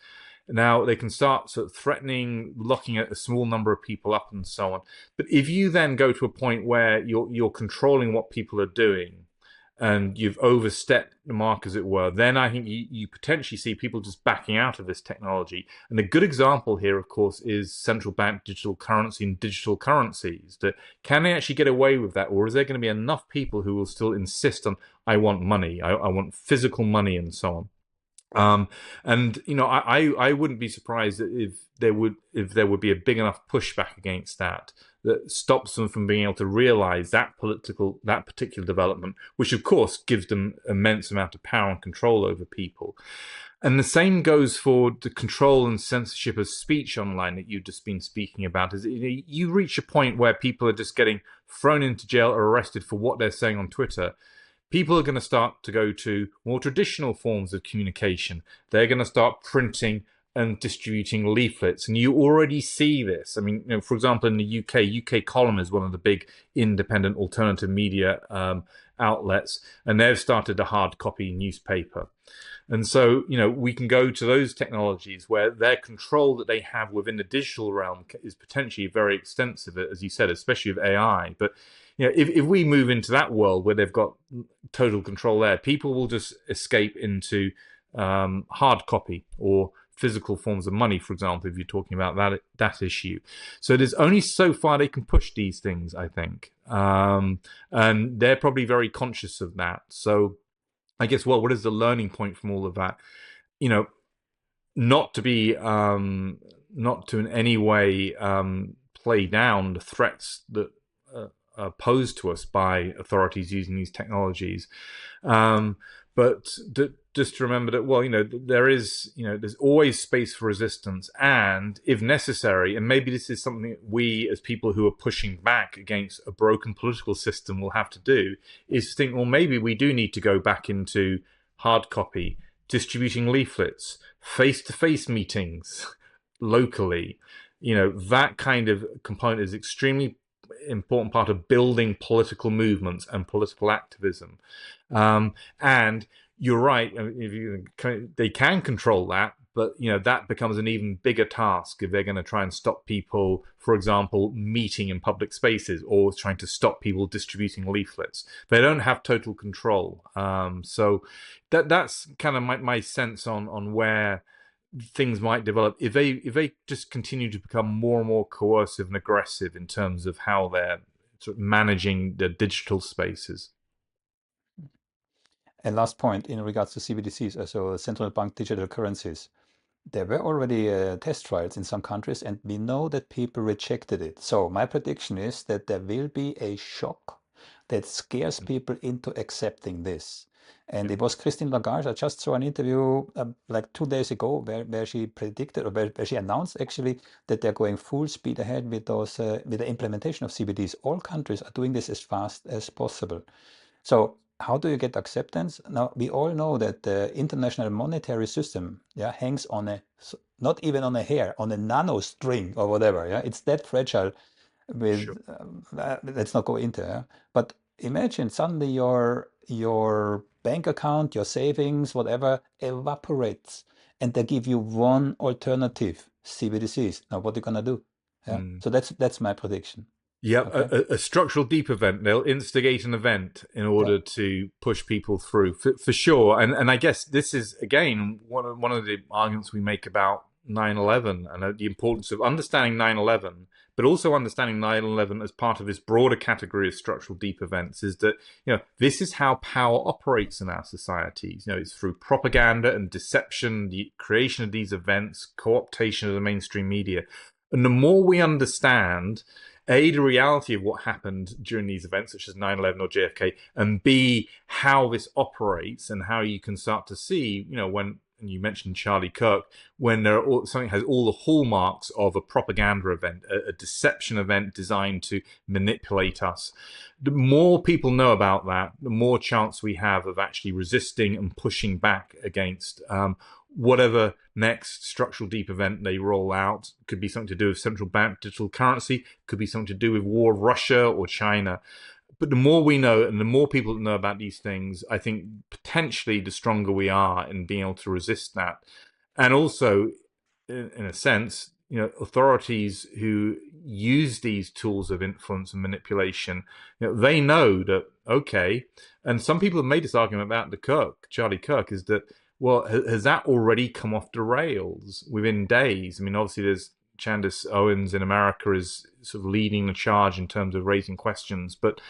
Now, they can start sort of threatening, locking a small number of people up and so on. But if you then go to a point where you're controlling what people are doing, and you've overstepped the mark, as it were, then I think you potentially see people just backing out of this technology. And a good example here, of course, is central bank digital currency and digital currencies. That can they actually get away with that, or is there going to be enough people who will still insist on, I want money, I want physical money, and so on? I wouldn't be surprised if there would be a big enough pushback against that stops them from being able to realize that particular development, which of course gives them immense amount of power and control over people. And the same goes for the control and censorship of speech online that you've just been speaking about. Is you reach a point where people are just getting thrown into jail or arrested for what they're saying on Twitter. People are going to start to go to more traditional forms of communication. They're going to start printing and distributing leaflets, and you already see this. I mean, for example, in the UK Column is one of the big independent alternative media outlets, and they've started a hard copy newspaper. And so, we can go to those technologies where their control that they have within the digital realm is potentially very extensive, as you said, especially with AI. But if we move into that world where they've got total control there, people will just escape into hard copy or physical forms of money, for example, if you're talking about that issue. So there's only so far they can push these things, I think. And they're probably very conscious of that. So I guess, what is the learning point from all of that? Not to in any way play down the threats that are posed to us by authorities using these technologies, but just to remember that, there's always space for resistance, and if necessary, and maybe this is something that we as people who are pushing back against a broken political system will have to do, is to think, well, maybe we do need to go back into hard copy, distributing leaflets, face-to-face meetings locally. That kind of component is extremely important part of building political movements and political activism. And you're right, they can control that, but that becomes an even bigger task if they're going to try and stop people, for example, meeting in public spaces, or trying to stop people distributing leaflets. They don't have total control. So that's kind of my sense on where things might develop if they just continue to become more and more coercive and aggressive in terms of how they're sort of managing the digital spaces. And last point in regards to CBDCs, so central bank digital currencies. There were already test trials in some countries, and we know that people rejected it. So my prediction is that there will be a shock that scares people into accepting this. And it was Christine Lagarde. I just saw an interview like 2 days ago where she predicted, or where she announced actually, that they're going full speed ahead with those with the implementation of CBDs. All countries are doing this as fast as possible. So how do you get acceptance? Now, we all know that the international monetary system, hangs on not even on a hair, on a nano string or whatever. Yeah, it's that fragile. With Sure. Let's not go into, but imagine suddenly your bank account, your savings, whatever, evaporates, and they give you one alternative, CBDCs. Now, what are you gonna do? Yeah, so that's my prediction. Yeah, Okay. a structural deep event. They'll instigate an event in Yeah. order to push people through, for sure. And I guess this is, again, one of the arguments we make about 9/11 and the importance of understanding 9/11, but also understanding 9/11 as part of this broader category of structural deep events, is that this is how power operates in our societies. It's through propaganda and deception, the creation of these events, co-optation of the mainstream media. And the more we understand A, the reality of what happened during these events, such as 9/11 or JFK, and B, how this operates and how you can start to see, when, and you mentioned Charlie Kirk, when something has all the hallmarks of a propaganda event, a deception event designed to manipulate us. The more people know about that, the more chance we have of actually resisting and pushing back against whatever next structural deep event they roll out. Could be something to do with central bank digital currency, could be something to do with war of Russia or China. But the more we know and the more people that know about these things, I think potentially the stronger we are in being able to resist that. And also, in a sense, authorities who use these tools of influence and manipulation, they know that, okay, and some people have made this argument about Charlie Kirk, is that, well, has that already come off the rails within days? I mean, obviously there's Candace Owens in America is sort of leading the charge in terms of raising questions, but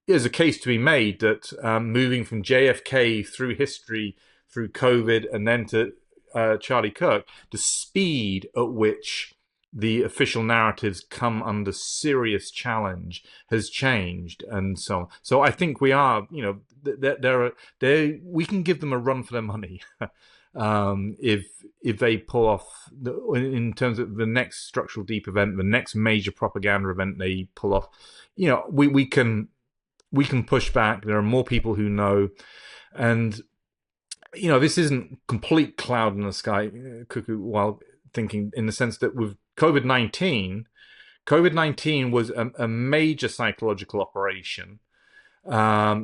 there's a case to be made that moving from JFK through history, through COVID, and then to Charlie Kirk, the speed at which the official narratives come under serious challenge has changed, and so on. So I think we are, we can give them a run for their money. If they pull off, in terms of the next structural deep event, the next major propaganda event they pull off, we can push back. There are more people who know, and this isn't complete cloud in the sky, cuckoo, while thinking, in the sense that with COVID-19 was a major psychological operation.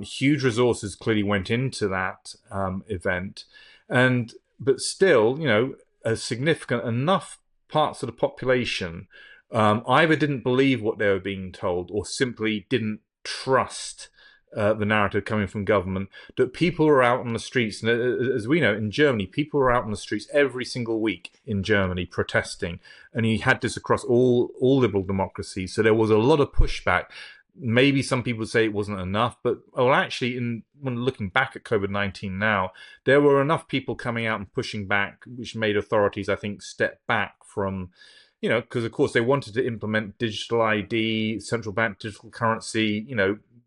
Huge resources clearly went into that event, but still, a significant enough parts of the population either didn't believe what they were being told or simply didn't trust the narrative coming from government, that people were out on the streets. And as we know, in Germany, people were out on the streets every single week in Germany protesting. And you had this across all liberal democracies. So there was a lot of pushback. Maybe some people say it wasn't enough, but actually, when looking back at COVID-19 now, there were enough people coming out and pushing back, which made authorities, I think, step back from, because of course they wanted to implement digital ID, central bank digital currency,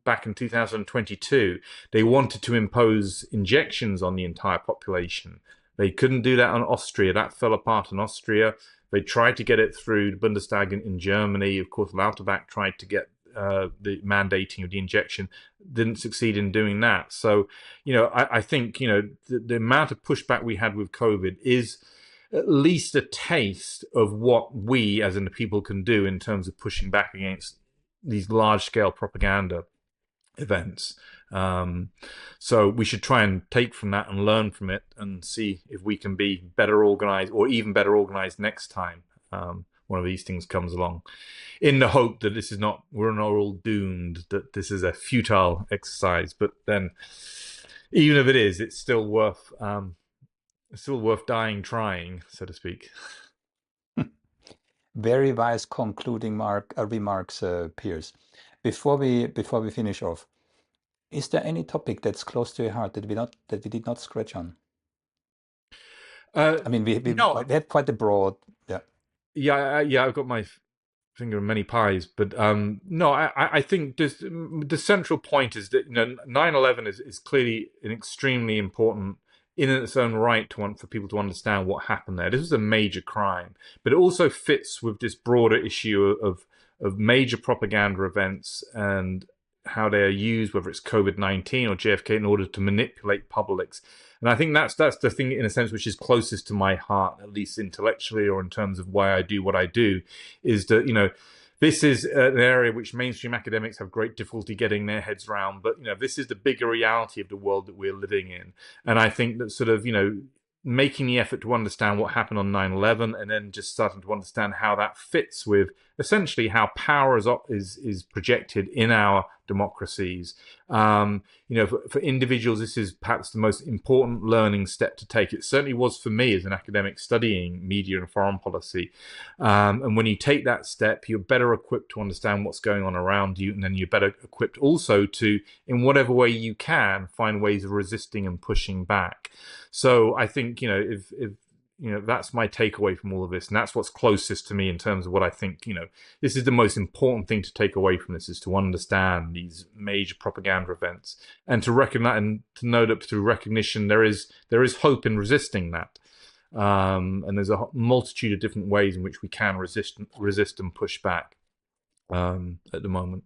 back in 2022. They wanted to impose injections on the entire population. They couldn't do that on Austria. That fell apart in Austria. They tried to get it through the Bundestag in Germany. Of course, Lauterbach tried to get the mandating of the injection, didn't succeed in doing that. So, I think, the amount of pushback we had with COVID is at least a taste of what we, as in the people, can do in terms of pushing back against these large-scale propaganda events. So we should try and take from that and learn from it and see if we can be better organized, or even better organized next time one of these things comes along, in the hope that we're not all doomed, that this is a futile exercise. But then, even if it is, it's still worth dying trying, so to speak. Very wise concluding remarks, Piers. Before we finish off, is there any topic that's close to your heart that we did not scratch on? I mean, we had quite a broad, yeah. I've got my finger in many pies, but no, I think the central point is that 9/11 is clearly an extremely important, in its own right, for people to understand what happened there. This was a major crime, but it also fits with this broader issue of major propaganda events and how they are used, whether it's COVID-19 or JFK, in order to manipulate publics. And I think that's the thing, in a sense, which is closest to my heart, at least intellectually, or in terms of why I do what I do, is that, this is an area which mainstream academics have great difficulty getting their heads around. But, this is the bigger reality of the world that we're living in. And I think that sort of, making the effort to understand what happened on 9/11, and then just starting to understand how that fits with essentially how power is projected in our democracies. For individuals, this is perhaps the most important learning step to take. It certainly was for me as an academic studying media and foreign policy. And when you take that step, you're better equipped to understand what's going on around you, and then you're better equipped also to, in whatever way you can, find ways of resisting and pushing back. So I think, if that's my takeaway from all of this, and that's what's closest to me in terms of what I think. This is the most important thing to take away from this, is to understand these major propaganda events and to recognize and to know that through recognition there is hope in resisting that. And there's a multitude of different ways in which we can resist and push back at the moment.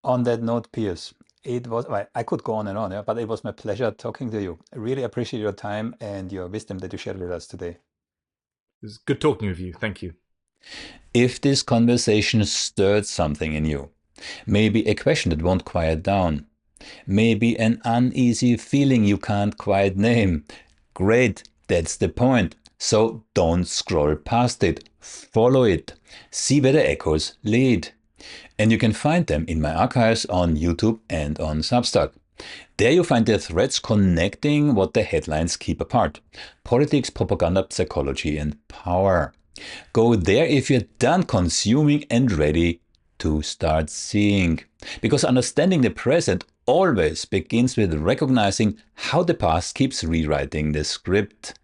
On that note, Piers, well, I could go on and on, yeah, but it was my pleasure talking to you. I really appreciate your time and your wisdom that you shared with us today. It's good talking with you. Thank you. If this conversation stirred something in you, maybe a question that won't quiet down, maybe an uneasy feeling you can't quite name, great, that's the point. So don't scroll past it, follow it, see where the echoes lead. And you can find them in my archives on YouTube and on Substack. There you find the threads connecting what the headlines keep apart: politics, propaganda, psychology, and power. Go there if you're done consuming and ready to start seeing. Because understanding the present always begins with recognizing how the past keeps rewriting the script.